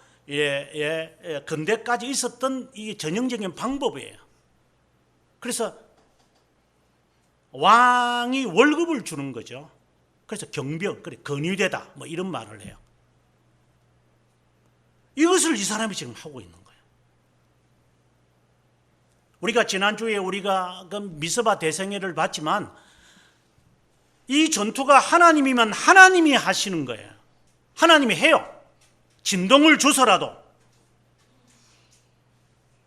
근대까지 있었던 이 전형적인 방법이에요. 그래서 왕이 월급을 주는 거죠. 그래서 경병, 그래 근위대다 뭐 이런 말을 해요. 이것을 이 사람이 지금 하고 있는 거예요. 우리가 지난주에 우리가 그 미스바 대성회를 봤지만 이 전투가 하나님이면 하나님이 하시는 거예요. 하나님이 해요. 진동을 줘서라도.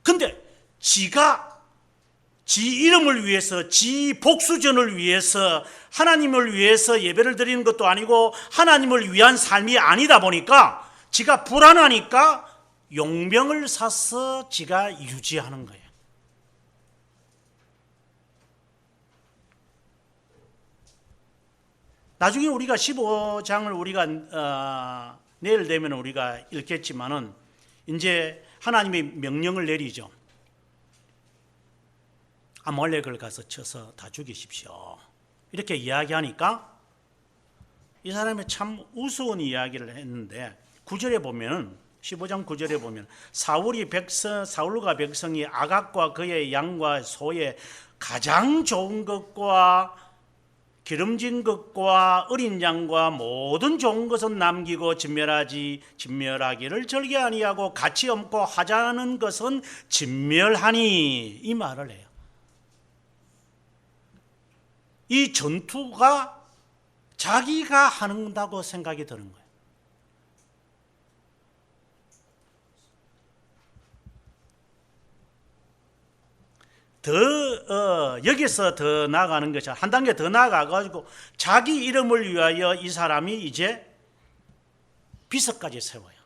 근데 지가 지 이름을 위해서, 지 복수전을 위해서, 하나님을 위해서 예배를 드리는 것도 아니고 하나님을 위한 삶이 아니다 보니까 지가 불안하니까 용병을 사서 지가 유지하는 거예요. 나중에 우리가 15장을 우리가 내일 되면 우리가 읽겠지만은 이제 하나님이 명령을 내리죠. 아말렉을 가서 쳐서 다 죽이십시오. 이렇게 이야기하니까 이 사람이 참 우스운 이야기를 했는데 9절에 보면 15장 9절에 보면 사울과 백성이 아각과 그의 양과 소의 가장 좋은 것과 기름진 것과 어린 양과 모든 좋은 것은 남기고 진멸하기를 절개 아니하고 가치 없고 하자는 것은 진멸하니, 이 말을 해요. 이 전투가 자기가 한다고 생각이 드는 거예요. 여기서 더 나아가는 것이 한 단계 더 나아가가지고 자기 이름을 위하여 이 사람이 이제 비서까지 세워요.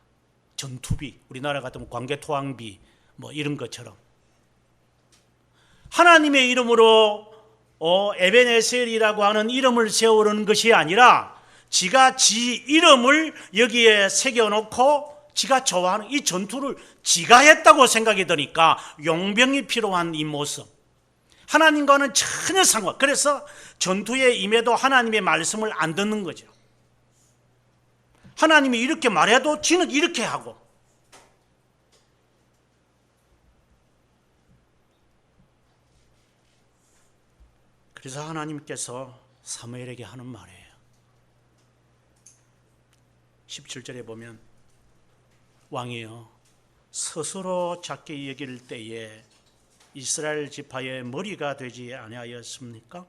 전투비, 우리나라 같으면 광개토왕비 뭐 이런 것처럼 하나님의 이름으로 에베네셀이라고 하는 이름을 세우는 것이 아니라 지가 지 이름을 여기에 새겨놓고 지가 좋아하는 이 전투를 지가 했다고 생각이 드니까 용병이 필요한 이 모습, 하나님과는 전혀 상관. 그래서 전투에 임해도 하나님의 말씀을 안 듣는 거죠. 하나님이 이렇게 말해도 지는 이렇게 하고. 그래서 하나님께서 사무엘에게 하는 말이에요. 17절에 보면 왕이여 스스로 작게 여길 때에 이스라엘 지파의 머리가 되지 아니하였습니까?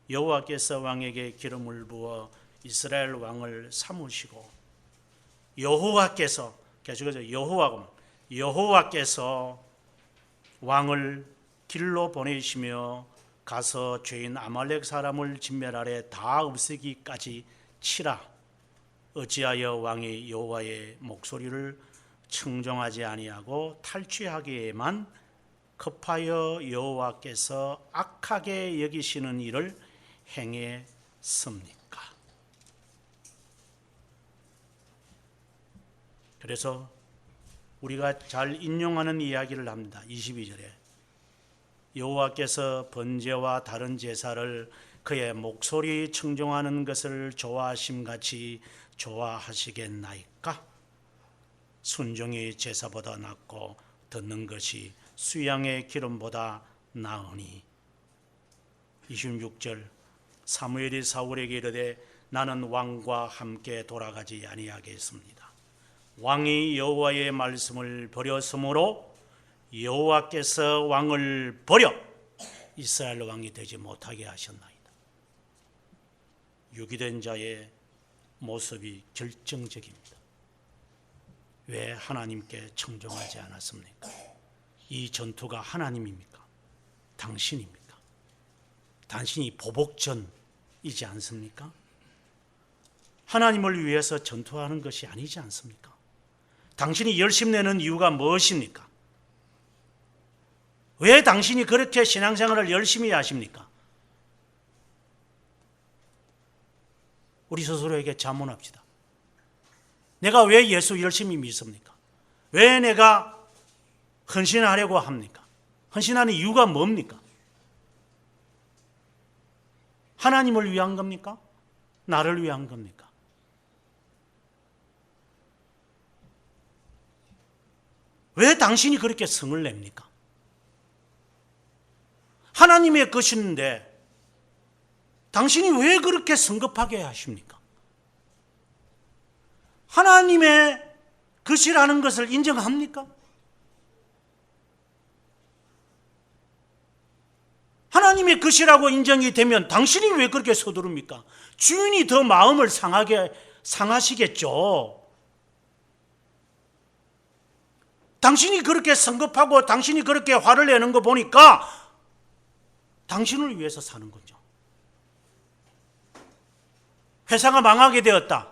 여호와께서 왕에게 기름을 부어 이스라엘 왕을 삼으시고 여호와께서 계속해서 여호와께서 왕을 길로 보내시며 가서 죄인 아말렉 사람을 진멸 아래 다 없애기까지 치라. 어찌하여 왕이 여호와의 목소리를 청종하지 아니하고 탈취하기에만 급하여 여호와께서 악하게 여기시는 일을 행했습니까? 그래서 우리가 잘 인용하는 이야기를 합니다. 22절에 여호와께서 번제와 다른 제사를 그의 목소리 청종하는 것을 좋아하심같이 좋아하시겠나이까? 순종이 제사보다 낫고 듣는 것이 수양의 기름보다 나으니. 26절 사무엘이 사울에게 이르되 나는 왕과 함께 돌아가지 아니하겠습니다. 왕이 여호와의 말씀을 버렸으므로 여호와께서 왕을 버려 이스라엘 왕이 되지 못하게 하셨나이다. 유기된 자의 모습이 결정적입니다. 왜 하나님께 청종하지 않았습니까? 이 전투가 하나님입니까? 당신입니까? 당신이 보복전이지 않습니까? 하나님을 위해서 전투하는 것이 아니지 않습니까? 당신이 열심 내는 이유가 무엇입니까? 왜 당신이 그렇게 신앙생활을 열심히 하십니까? 우리 스스로에게 자문합시다. 내가 왜 예수 열심히 믿습니까? 왜 내가 헌신하려고 합니까? 헌신하는 이유가 뭡니까? 하나님을 위한 겁니까? 나를 위한 겁니까? 왜 당신이 그렇게 성을 냅니까? 하나님의 것인데 당신이 왜 그렇게 성급하게 하십니까? 하나님의 것이라는 것을 인정합니까? 하나님의 것이라고 인정이 되면 당신이 왜 그렇게 서두릅니까? 주인이 더 마음을 상하시겠죠. 당신이 그렇게 성급하고 당신이 그렇게 화를 내는 거 보니까 당신을 위해서 사는 거죠. 회사가 망하게 되었다.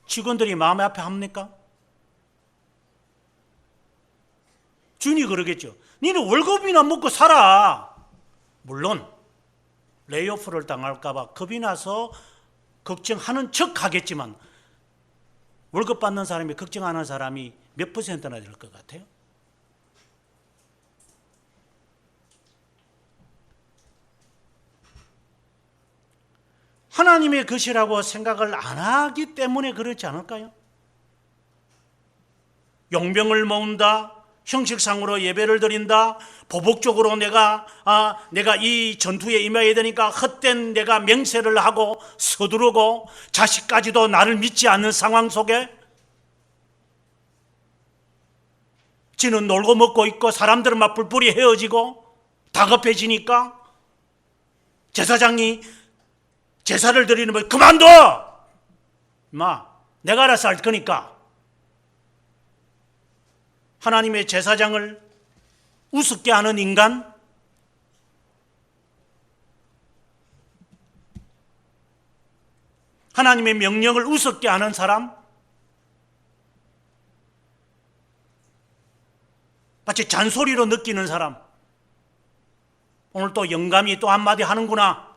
직원들이 마음 아파 합니까? 주인이 그러겠죠. 너는 월급이나 먹고 살아. 물론 레이오프를 당할까 봐 겁이 나서 걱정하는 척 하겠지만 월급 받는 사람이 걱정하는 사람이 몇 퍼센트나 될 것 같아요? 하나님의 것이라고 생각을 안 하기 때문에 그렇지 않을까요? 용병을 모은다, 형식상으로 예배를 드린다, 보복적으로 내가 이 전투에 임해야 되니까 헛된 내가 맹세를 하고 서두르고 자식까지도 나를 믿지 않는 상황 속에 지는 놀고 먹고 있고 사람들은 막 뿔뿔이 헤어지고 다급해지니까 제사장이 제사를 드리는 분 그만둬! 내가 알아서 할 거니까. 하나님의 제사장을 우습게 하는 인간, 하나님의 명령을 우습게 하는 사람, 마치 잔소리로 느끼는 사람. 오늘 또 영감이 또 한마디 하는구나.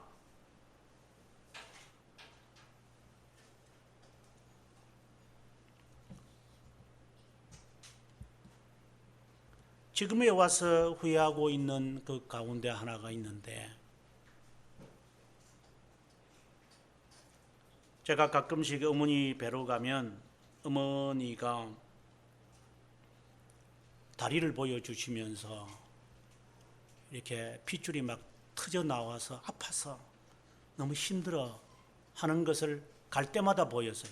지금에 와서 후회하고 있는 그 가운데 하나가 있는데, 제가 가끔씩 어머니 뵈러 가면 어머니가 다리를 보여주시면서 이렇게 핏줄이 막 터져 나와서 아파서 너무 힘들어 하는 것을 갈 때마다 보였어요.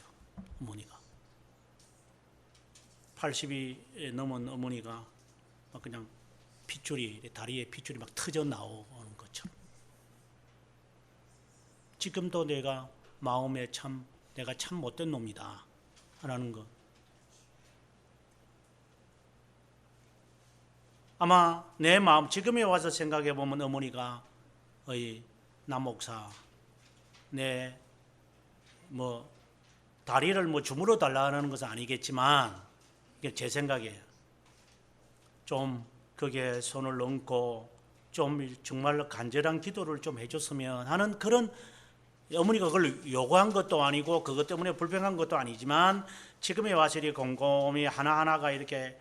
어머니가 80이 넘은 어머니가 막 그냥 핏줄이 다리에 핏줄이 막 터져 나오는 것처럼 지금도 내가 마음에 내가 참 못된 놈이다 라는 거. 아마 내 마음 지금에 와서 생각해 보면 어머니가 남목사 내 다리를 주물어 달라는 것은 아니겠지만 이게 제 생각이에요. 좀 거기에 손을 얹고 좀 정말로 간절한 기도를 좀 해줬으면 하는 그런, 어머니가 그걸 요구한 것도 아니고 그것 때문에 불평한 것도 아니지만 지금에 와서 이렇게 곰곰이 하나하나가 이렇게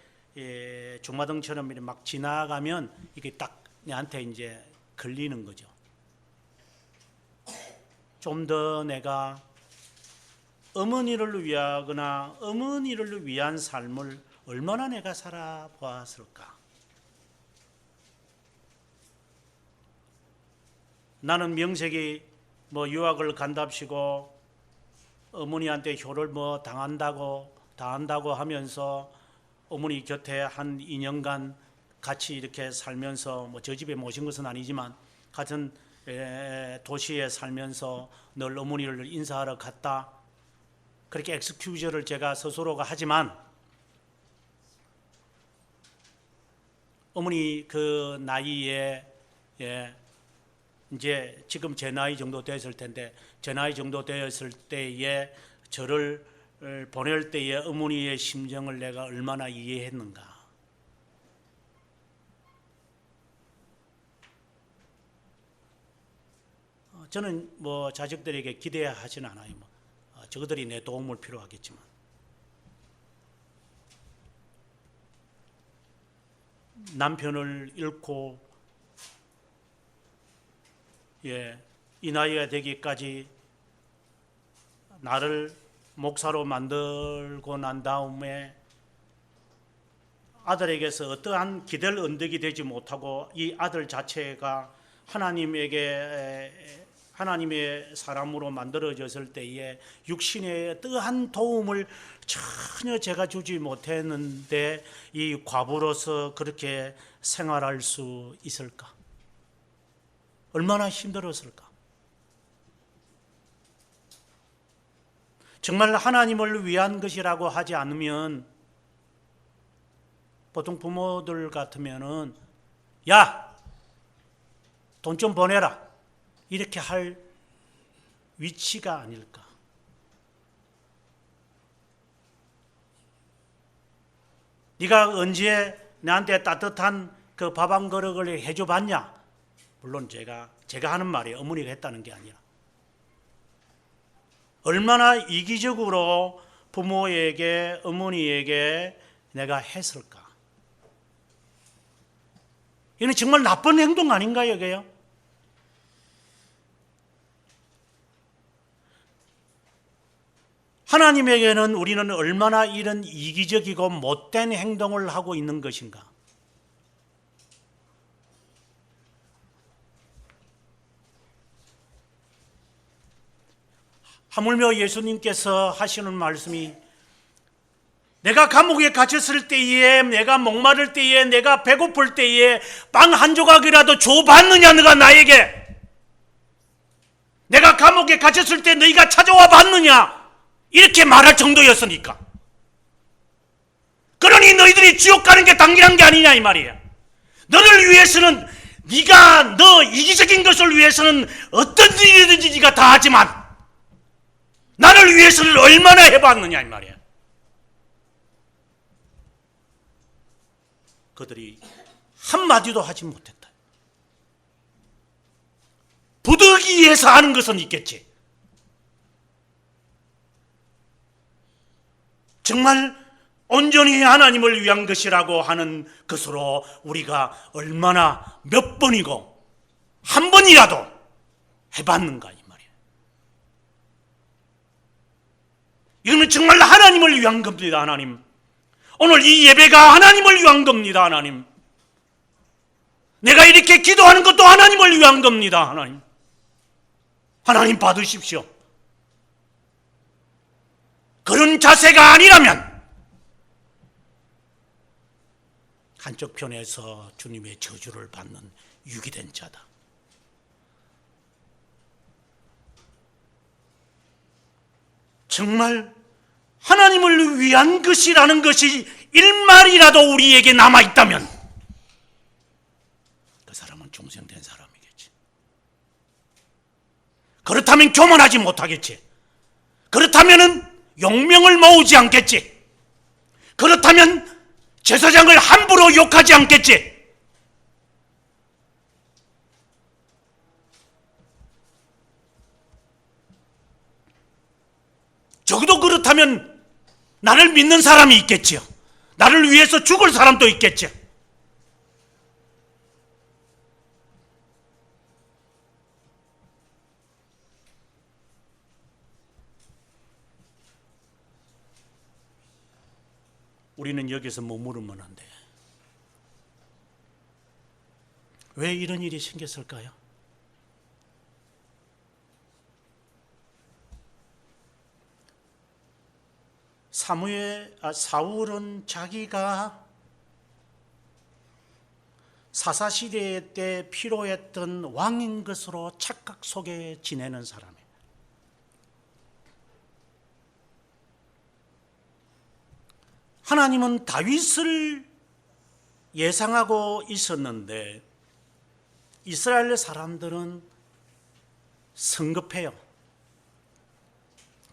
중마등처럼 이렇게 막 지나가면 이게 딱 내한테 이제 걸리는 거죠. 좀 더 내가 어머니를 위하거나 어머니를 위한 삶을 얼마나 내가 살아보았을까. 나는 명색이 유학을 간답시고 어머니한테 효를 당한다고 하면서 어머니 곁에 한 2년간 같이 이렇게 살면서 저 집에 모신 것은 아니지만 같은 도시에 살면서 늘 어머니를 인사하러 갔다. 그렇게 엑스큐즈를 제가 스스로가 하지만 어머니 그 나이에 이제 지금 제 나이 정도 됐을 텐데 제 나이 정도 되었을 때에 저를 보낼 때의 어머니의 심정을 내가 얼마나 이해했는가. 저는 자식들에게 기대하진 않아요. 저들이 내 도움을 필요하겠지만 남편을 잃고 이 나이가 되기까지 나를 목사로 만들고 난 다음에 아들에게서 어떠한 기댈 언덕이 되지 못하고 이 아들 자체가 하나님의 사람으로 만들어졌을 때에 육신의 어떠한 도움을 전혀 제가 주지 못했는데 이 과부로서 그렇게 생활할 수 있을까? 얼마나 힘들었을까? 정말 하나님을 위한 것이라고 하지 않으면 보통 부모들 같으면은 야, 돈 좀 보내라 이렇게 할 위치가 아닐까. 네가 언제 나한테 따뜻한 그 밥 한 그릇을 해줘 봤냐? 물론 제가 하는 말이 어머니가 했다는 게 아니라 얼마나 이기적으로 부모에게 어머니에게 내가 했을까. 이는 정말 나쁜 행동 아닌가요, 이게요? 하나님에게는 우리는 얼마나 이런 이기적이고 못된 행동을 하고 있는 것인가. 하물며 예수님께서 하시는 말씀이 내가 감옥에 갇혔을 때에, 내가 목마를 때에, 내가 배고플 때에 빵 한 조각이라도 줘봤느냐 너가 나에게. 내가 감옥에 갇혔을 때 너희가 찾아와 봤느냐 이렇게 말할 정도였으니까. 그러니 너희들이 지옥 가는 게 당연한 게 아니냐 이 말이야. 너를 위해서는 너 이기적인 것을 위해서는 어떤 일이든지 네가 다 하지만 나를 위해서는 얼마나 해봤느냐 이 말이야. 그들이 한마디도 하지 못했다. 부득이 위해서 하는 것은 있겠지. 정말 온전히 하나님을 위한 것이라고 하는 것으로 우리가 얼마나 몇 번이고 한 번이라도 해봤는가 이 말이에요. 이거는 정말 하나님을 위한 겁니다. 하나님, 오늘 이 예배가 하나님을 위한 겁니다. 하나님, 내가 이렇게 기도하는 것도 하나님을 위한 겁니다. 하나님, 하나님 받으십시오. 그런 자세가 아니라면 한쪽 편에서 주님의 저주를 받는 유기된 자다. 정말 하나님을 위한 것이라는 것이 일말이라도 우리에게 남아있다면 그 사람은 중생된 사람이겠지. 그렇다면 교만하지 못하겠지. 그렇다면 용명을 모으지 않겠지. 그렇다면 제사장을 함부로 욕하지 않겠지. 적어도 그렇다면 나를 믿는 사람이 있겠지요. 나를 위해서 죽을 사람도 있겠죠. 우리는 여기서 머무르면 안 돼. 왜 이런 일이 생겼을까요? 사울은 자기가 사사시대 때 필요했던 왕인 것으로 착각 속에 지내는 사람이에요. 하나님은 다윗을 예상하고 있었는데 이스라엘 사람들은 성급해요.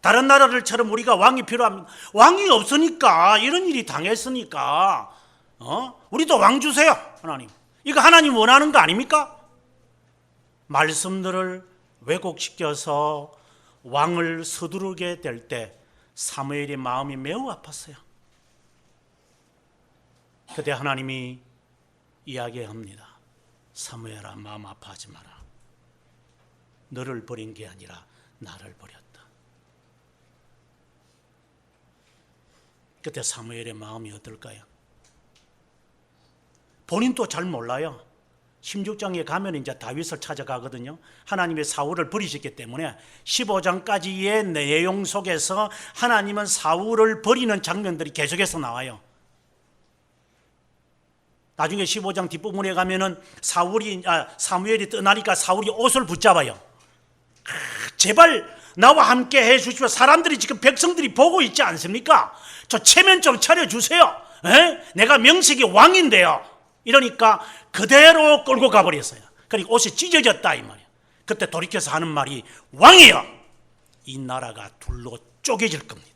다른 나라들처럼 우리가 왕이 필요합니다. 왕이 없으니까, 이런 일이 당했으니까 우리도 왕 주세요. 하나님, 이거 하나님 원하는 거 아닙니까? 말씀들을 왜곡시켜서 왕을 서두르게 될 때 사무엘의 마음이 매우 아팠어요. 그때 하나님이 이야기합니다. 사무엘아, 마음 아파하지 마라. 너를 버린 게 아니라 나를 버렸다. 그때 사무엘의 마음이 어떨까요? 본인도 잘 몰라요. 16장에 가면 이제 다윗을 찾아가거든요. 하나님의 사울을 버리셨기 때문에 15장까지의 내용 속에서 하나님은 사울을 버리는 장면들이 계속해서 나와요. 나중에 15장 뒷부분에 가면은 사무엘이 떠나니까 사울이 옷을 붙잡아요. 제발 나와 함께 해 주십시오. 사람들이 지금 백성들이 보고 있지 않습니까? 저 체면 좀 차려주세요. 내가 명색이 왕인데요. 이러니까 그대로 끌고 가버렸어요. 그러니까 옷이 찢어졌다 이 말이에요. 그때 돌이켜서 하는 말이, 왕이여, 이 나라가 둘로 쪼개질 겁니다.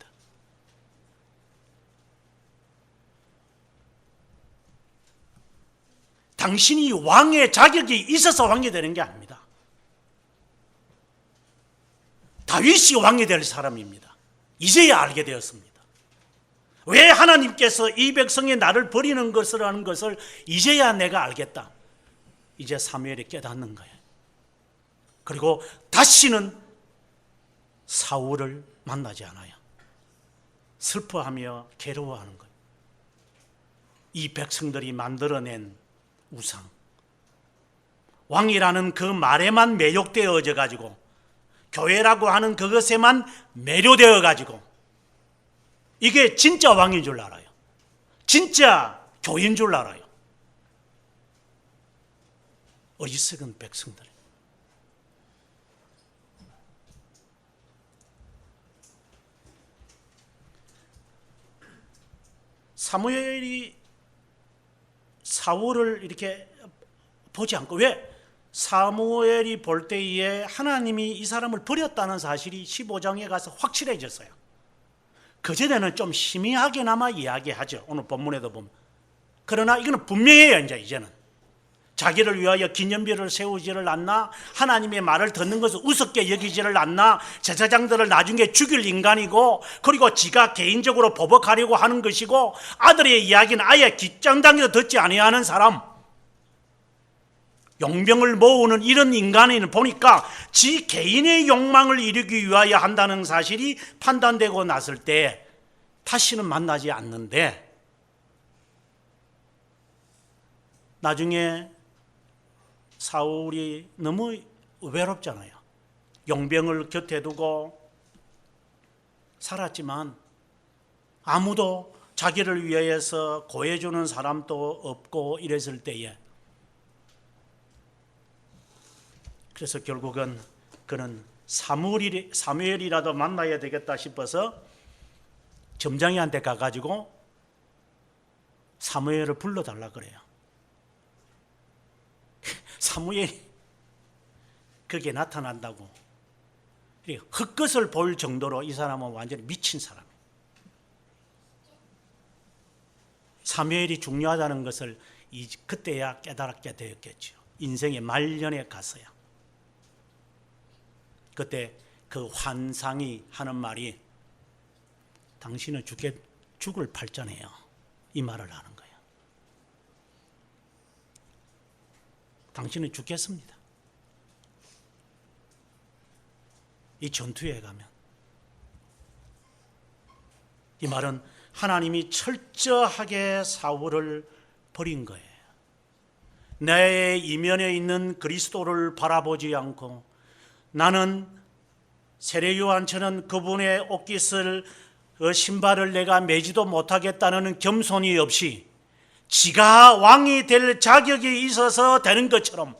당신이 왕의 자격이 있어서 왕이 되는 게 아닙니다. 다윗이 왕이 될 사람입니다. 이제야 알게 되었습니다. 왜 하나님께서 이 백성이 나를 버리는 것을 하는 것을 이제야 내가 알겠다. 이제 사무엘이 깨닫는 거예요. 그리고 다시는 사울을 만나지 않아요. 슬퍼하며 괴로워하는 거예요. 이 백성들이 만들어낸 우상, 왕이라는 그 말에만 매혹되어져 가지고, 교회라고 하는 그것에만 매료되어 가지고, 이게 진짜 왕인 줄 알아요. 진짜 교회인 줄 알아요. 어리석은 백성들. 사무엘이 사울을 이렇게 보지 않고, 왜? 사무엘이 볼 때에 하나님이 이 사람을 버렸다는 사실이 15장에 가서 확실해졌어요. 그전에는 좀 희미하게나마 이야기하죠. 오늘 본문에도 보면. 그러나 이거는 분명해요. 이제는 자기를 위하여 기념비를 세우지를 않나, 하나님의 말을 듣는 것을 우습게 여기지를 않나, 제사장들을 나중에 죽일 인간이고, 그리고 지가 개인적으로 보복하려고 하는 것이고, 아들의 이야기는 아예 뒷장당에서 듣지 아니하는 사람, 용병을 모으는 이런 인간을 보니까 지 개인의 욕망을 이루기 위하여 한다는 사실이 판단되고 났을 때 다시는 만나지 않는데, 나중에 사울이 너무 외롭잖아요. 용병을 곁에 두고 살았지만 아무도 자기를 위해서 구해주는 사람도 없고 이랬을 때에, 그래서 결국은 그는 사무엘이라도 만나야 되겠다 싶어서 점장이한테 가가지고 사무엘을 불러달라 그래요. 사무엘이 그게 나타난다고 흙것을 볼 정도로 이 사람은 완전히 미친 사람이에요. 사무엘이 중요하다는 것을 그때야 깨달게 되었겠죠. 인생의 말년에 가서야. 그때 그 환상이 하는 말이 당신은 죽을 팔자네요. 이 말을 하는 거예요. 당신은 죽겠습니다. 이 전투에 가면. 이 말은 하나님이 철저하게 사울을 버린 거예요. 내 이면에 있는 그리스도를 바라보지 않고 나는 세례요한처럼 그분의 옷깃을 신발을 내가 매지도 못하겠다는 겸손이 없이 지가 왕이 될 자격이 있어서 되는 것처럼,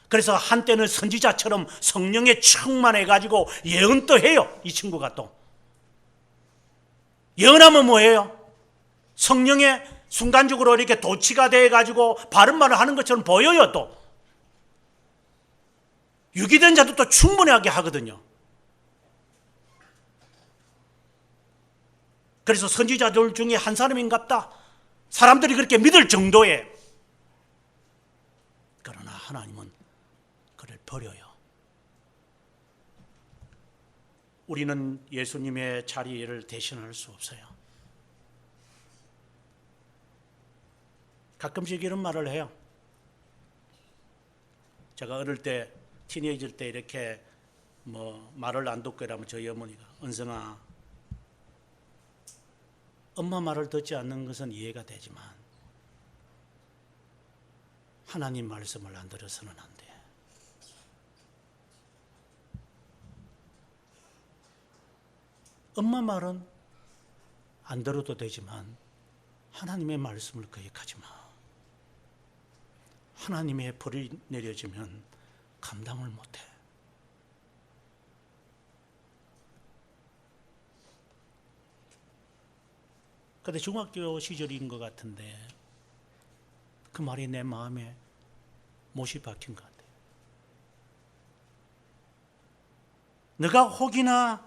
그래서 한때는 선지자처럼 성령에 충만해가지고 예언도 해요. 이 친구가 또 예언하면 뭐예요? 성령에 순간적으로 이렇게 도취가 돼가지고 바른 말을 하는 것처럼 보여요. 또 유기된 자도 또 충분하게 하거든요. 그래서 선지자들 중에 한 사람인갑다 사람들이 그렇게 믿을 정도에. 그러나 하나님은 그를 버려요. 우리는 예수님의 자리를 대신할 수 없어요. 가끔씩 이런 말을 해요. 제가 어릴 때 티네이저 때 이렇게 말을 안 듣고 이러면 저희 어머니가, 은성아, 엄마 말을 듣지 않는 것은 이해가 되지만 하나님 말씀을 안 들어서는 안 돼. 엄마 말은 안 들어도 되지만 하나님의 말씀을 거역하지 마. 하나님의 벌이 내려지면 감당을 못해. 그때 중학교 시절인 것 같은데 그 말이 내 마음에 못이 박힌 것 같아요. 네가 혹이나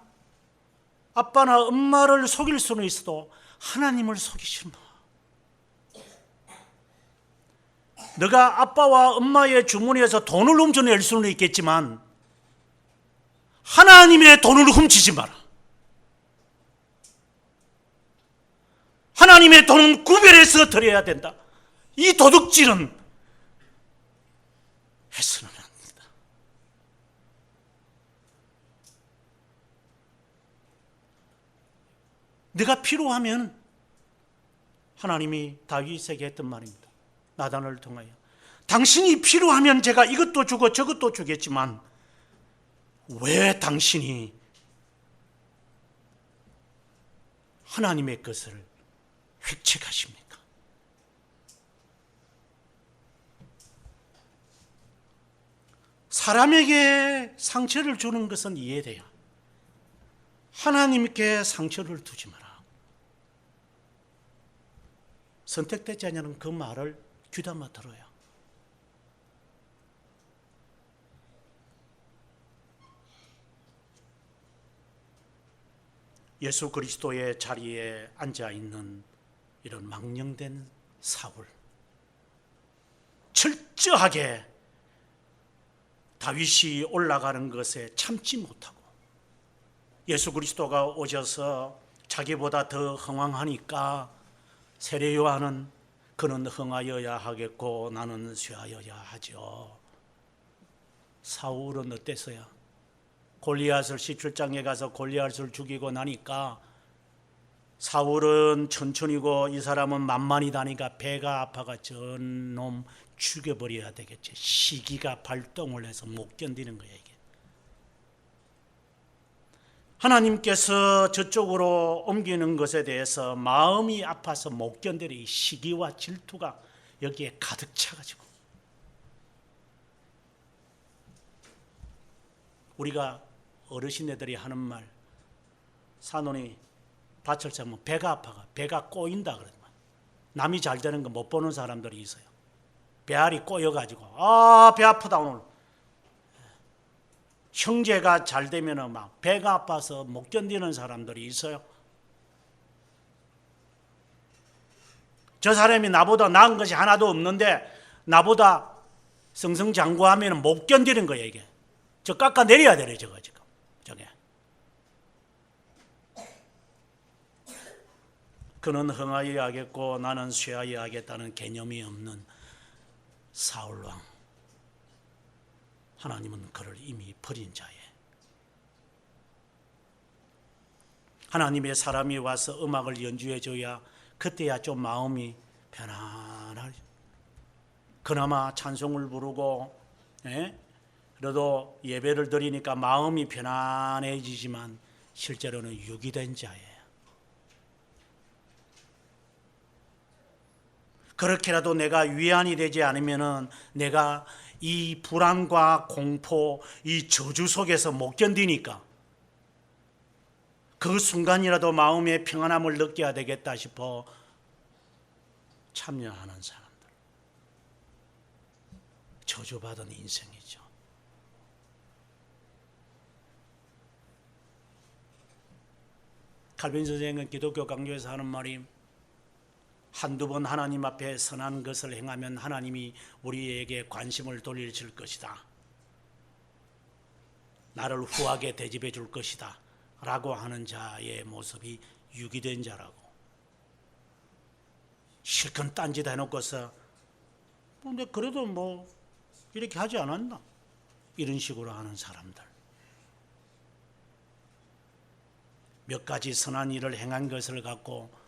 아빠나 엄마를 속일 수는 있어도 하나님을 속이지 마. 네가 아빠와 엄마의 주머니에서 돈을 훔쳐낼 수는 있겠지만 하나님의 돈을 훔치지 마라. 하나님의 돈은 구별해서 드려야 된다. 이 도둑질은 해서는 안 된다. 네가 필요하면, 하나님이 다윗에게 했던 말입니다. 나단을 통하여 당신이 필요하면 제가 이것도 주고 저것도 주겠지만 왜 당신이 하나님의 것을 획책하십니까? 사람에게 상처를 주는 것은 이해돼요. 하나님께 상처를 두지 마라. 선택되지 않냐는 그 말을 귀담아 들어요. 예수 그리스도의 자리에 앉아 있는 이런 망령된 사울, 철저하게 다윗이 올라가는 것에 참지 못하고 예수 그리스도가 오셔서 자기보다 더 흥왕하니까 세례 요한은 그는 흥하여야 하겠고 나는 쇠하여야 하죠. 사울은 어땠어요? 골리앗을 17장에 가서 골리앗을 죽이고 나니까 사울은 천천히고 이 사람은 만만히 다니까 배가 아파가 저놈 죽여버려야 되겠지. 시기가 발동을 해서 못 견디는 거야 이게. 하나님께서 저쪽으로 옮기는 것에 대해서 마음이 아파서 못 견디는 이 시기와 질투가 여기에 가득 차가지고 우리가 어르신애들이 하는 말, 산원이 밭을 차면 배가 아파가 배가 꼬인다 그러지만 남이 잘 되는 거 못 보는 사람들이 있어요. 배알이 꼬여가지고 배 아프다 오늘. 형제가 잘 되면은 막 배가 아파서 못 견디는 사람들이 있어요. 저 사람이 나보다 나은 것이 하나도 없는데 나보다 승승장구하면 못 견디는 거예요. 이게 저 깎아내려야 되네 저거 지금 저게. 그는 흥하여 하겠고 나는 쇠하여 하겠다는 개념이 없는 사울왕. 하나님은 그를 이미 버린 자예. 하나님의 사람이 와서 음악을 연주해 줘야 그때야 좀 마음이 편안하죠. 그나마 찬송을 부르고 그래도 예배를 드리니까 마음이 편안해지지만 실제로는 유기된 자예요. 그렇게라도 내가 위안이 되지 않으면은 내가 이 불안과 공포, 이 저주 속에서 못 견디니까 그 순간이라도 마음의 평안함을 느껴야 되겠다 싶어 참여하는 사람들. 저주받은 인생이죠. 칼빈 선생은 기독교 강조에서 하는 말이 한두 번 하나님 앞에 선한 것을 행하면 하나님이 우리에게 관심을 돌리실 것이다. 나를 후하게 대접해 줄 것이다. 라고 하는 자의 모습이 유기된 자라고. 실컷 딴짓 해놓고서 근데 그래도 뭐 이렇게 하지 않았나? 이런 식으로 하는 사람들. 몇 가지 선한 일을 행한 것을 갖고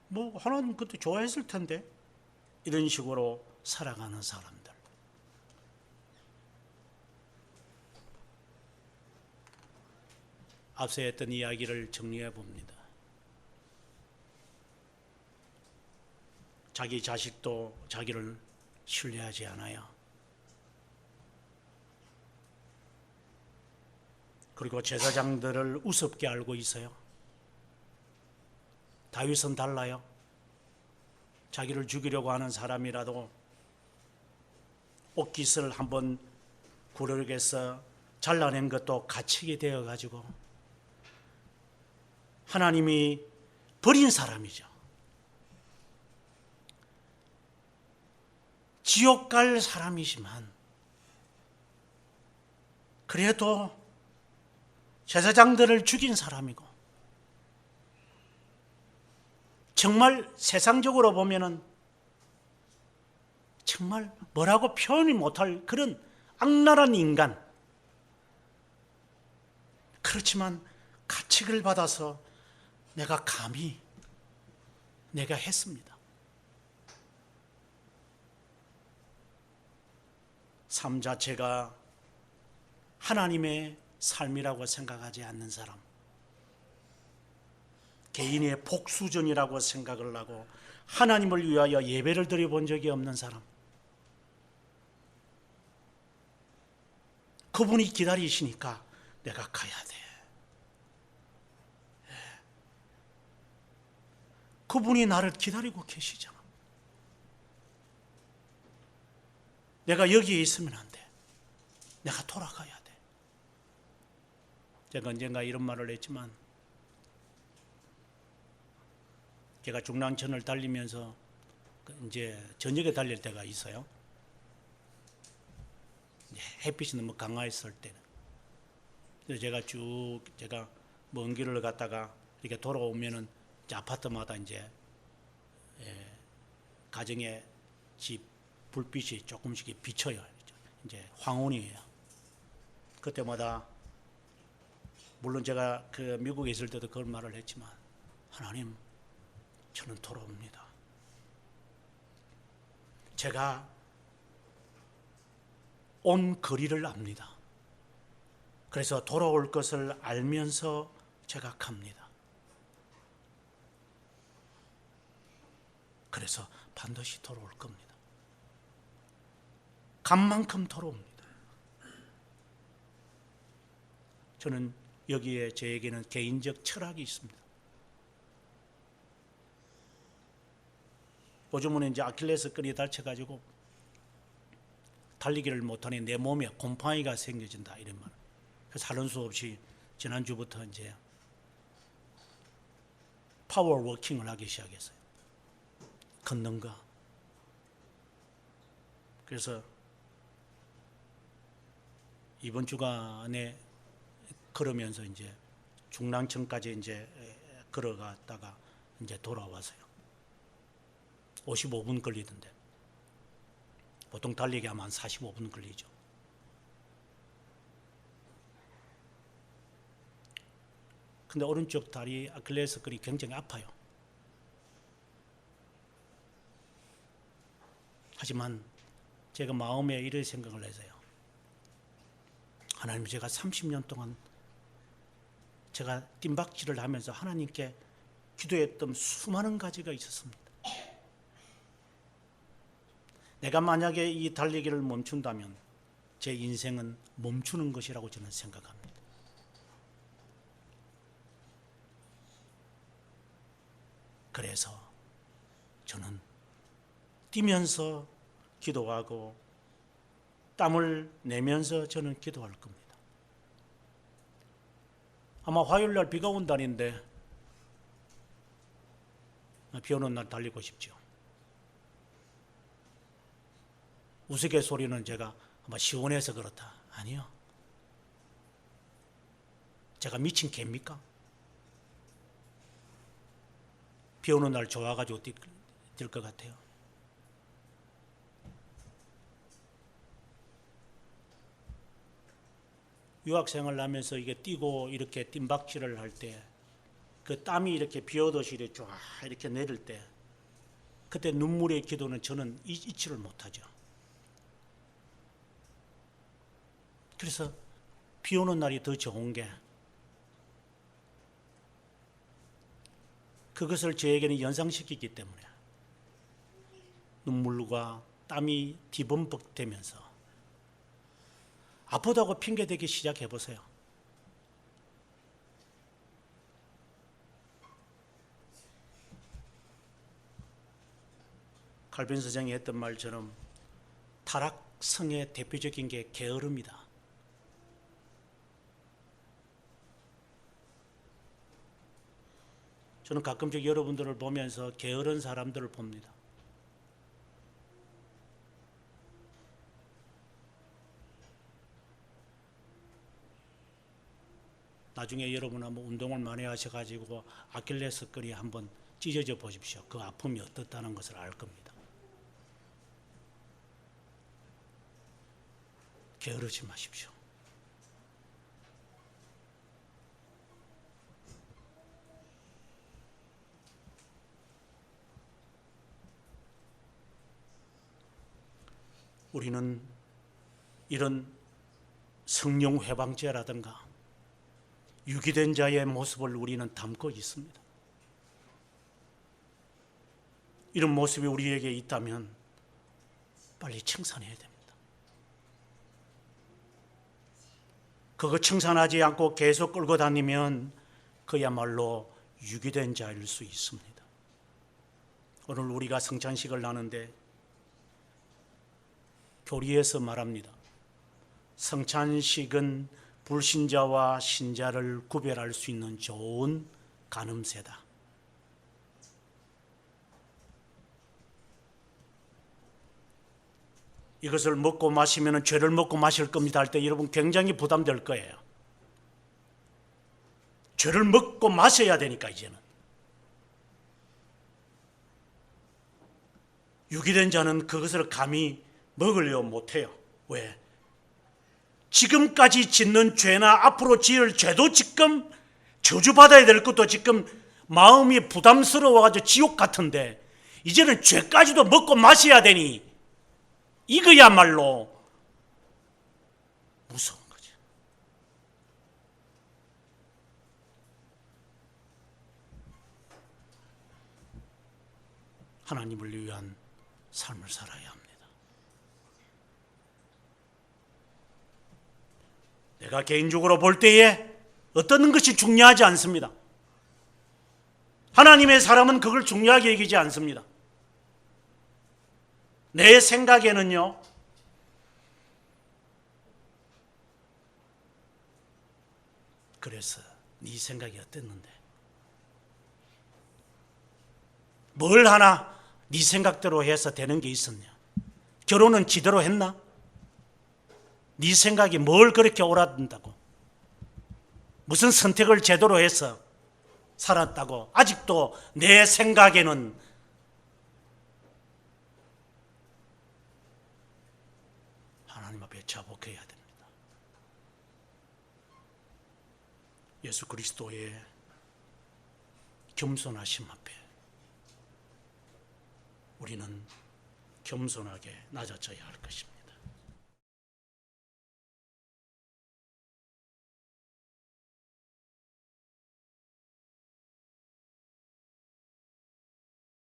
뭐 하나님 그때 좋아했을 텐데 이런 식으로 살아가는 사람들. 앞서 했던 이야기를 정리해 봅니다. 자기 자식도 자기를 신뢰하지 않아요. 그리고 제사장들을 우습게 알고 있어요. 다윗은 달라요. 자기를 죽이려고 하는 사람이라도 옷깃을 한번 구르게서 잘라낸 것도 가책이 되어가지고 하나님이 버린 사람이죠. 지옥 갈 사람이지만 그래도 제사장들을 죽인 사람이고 정말 세상적으로 보면은 정말 뭐라고 표현이 못할 그런 악랄한 인간. 그렇지만 가책을 받아서 내가 감히 내가 했습니다. 삶 자체가 하나님의 삶이라고 생각하지 않는 사람, 개인의 복수전이라고 생각을 하고 하나님을 위하여 예배를 드려본 적이 없는 사람, 그분이 기다리시니까 내가 가야 돼. 그분이 나를 기다리고 계시잖아. 내가 여기에 있으면 안 돼. 내가 돌아가야 돼. 제가 언젠가 이런 말을 했지만 제가 중랑천을 달리면서 이제 저녁에 달릴 때가 있어요. 햇빛이 너무 강했을 때는. 그래서 제가 먼 길을 갔다가 이렇게 돌아오면은 이제 아파트마다 이제 가정의 집 불빛이 조금씩 비쳐요. 이제 황혼이에요. 그때마다 물론 제가 그 미국에 있을 때도 그런 말을 했지만 하나님, 저는 돌아옵니다. 제가 온 거리를 압니다. 그래서 돌아올 것을 알면서 제가 갑니다. 그래서 반드시 돌아올 겁니다. 간 만큼 돌아옵니다. 저는 여기에 저에게는 개인적 철학이 있습니다. 요즘은 이제 아킬레스건이 다쳐가지고 달리기를 못하니 내 몸에 곰팡이가 생겨진다 이런 말. 그래서 하는 수 없이 지난주부터 이제 파워워킹을 하기 시작했어요. 걷는 거. 그래서 이번 주간에 걸으면서 이제 중랑천까지 이제 걸어갔다가 이제 돌아왔어요. 55분 걸리던데 보통 달리기 하면 한 45분 걸리죠. 근데 오른쪽 다리 아킬레스건이 굉장히 아파요. 하지만 제가 마음에 이런 생각을 했어요. 하나님, 제가 30년 동안 제가 뜀박질을 하면서 하나님께 기도했던 수많은 가지가 있었습니다. 내가 만약에 이 달리기를 멈춘다면 제 인생은 멈추는 것이라고 저는 생각합니다. 그래서 저는 뛰면서 기도하고 땀을 내면서 저는 기도할 겁니다. 아마 화요일 날 비가 온다는데 비 오는 날 달리고 싶죠. 우스갯소리는 제가 아마 시원해서 그렇다. 아니요. 제가 미친 개입니까? 비 오는 날 좋아가지고 뛸 것 같아요. 유학생활 하면서 이게 뛰고 이렇게 뜀박질을 할 때 그 땀이 이렇게 비 오듯이 이렇게 내릴 때 그때 눈물의 기도는 저는 잊지를 못하죠. 그래서 비 오는 날이 더 좋은 게 그것을 저에게는 연상시키기 때문에 눈물과 땀이 뒤범벅되면서 아프다고 핑계대기 시작해보세요. 칼빈 선생이 했던 말처럼 타락성의 대표적인 게 게으름이다. 저는 가끔씩 여러분들을 보면서 게으른 사람들을 봅니다. 나중에 여러분 한번 운동을 많이 하셔가지고 아킬레스건이 한번 찢어져 보십시오. 그 아픔이 어떻다는 것을 알 겁니다. 게으르지 마십시오. 우리는 이런 성령 회방죄라든가 유기된 자의 모습을 우리는 담고 있습니다. 이런 모습이 우리에게 있다면 빨리 청산해야 됩니다. 그거 청산하지 않고 계속 끌고 다니면 그야말로 유기된 자일 수 있습니다. 오늘 우리가 성찬식을 하는데 교리에서 말합니다. 성찬식은 불신자와 신자를 구별할 수 있는 좋은 간음새다. 이것을 먹고 마시면 죄를 먹고 마실 겁니다 할 때 여러분 굉장히 부담될 거예요. 죄를 먹고 마셔야 되니까 이제는. 유기된 자는 그것을 감히 먹으려 못해요. 왜? 지금까지 짓는 죄나 앞으로 지을 죄도 지금 저주받아야 될 것도 지금 마음이 부담스러워가지고 지옥 같은데 이제는 죄까지도 먹고 마셔야 되니 이거야말로 무서운 거죠. 하나님을 위한 삶을 살아야 합니다. 내가 개인적으로 볼 때에 어떤 것이 중요하지 않습니다. 하나님의 사람은 그걸 중요하게 여기지 않습니다. 내 생각에는요, 그래서 네 생각이 어땠는데? 뭘 하나 네 생각대로 해서 되는 게 있었냐? 결혼은 지대로 했나? 네 생각이 뭘 그렇게 옳았다고? 무슨 선택을 제대로 해서 살았다고? 아직도 내 생각에는 하나님 앞에 자복해야 됩니다. 예수 그리스도의 겸손하심 앞에 우리는 겸손하게 낮아져야 할 것입니다.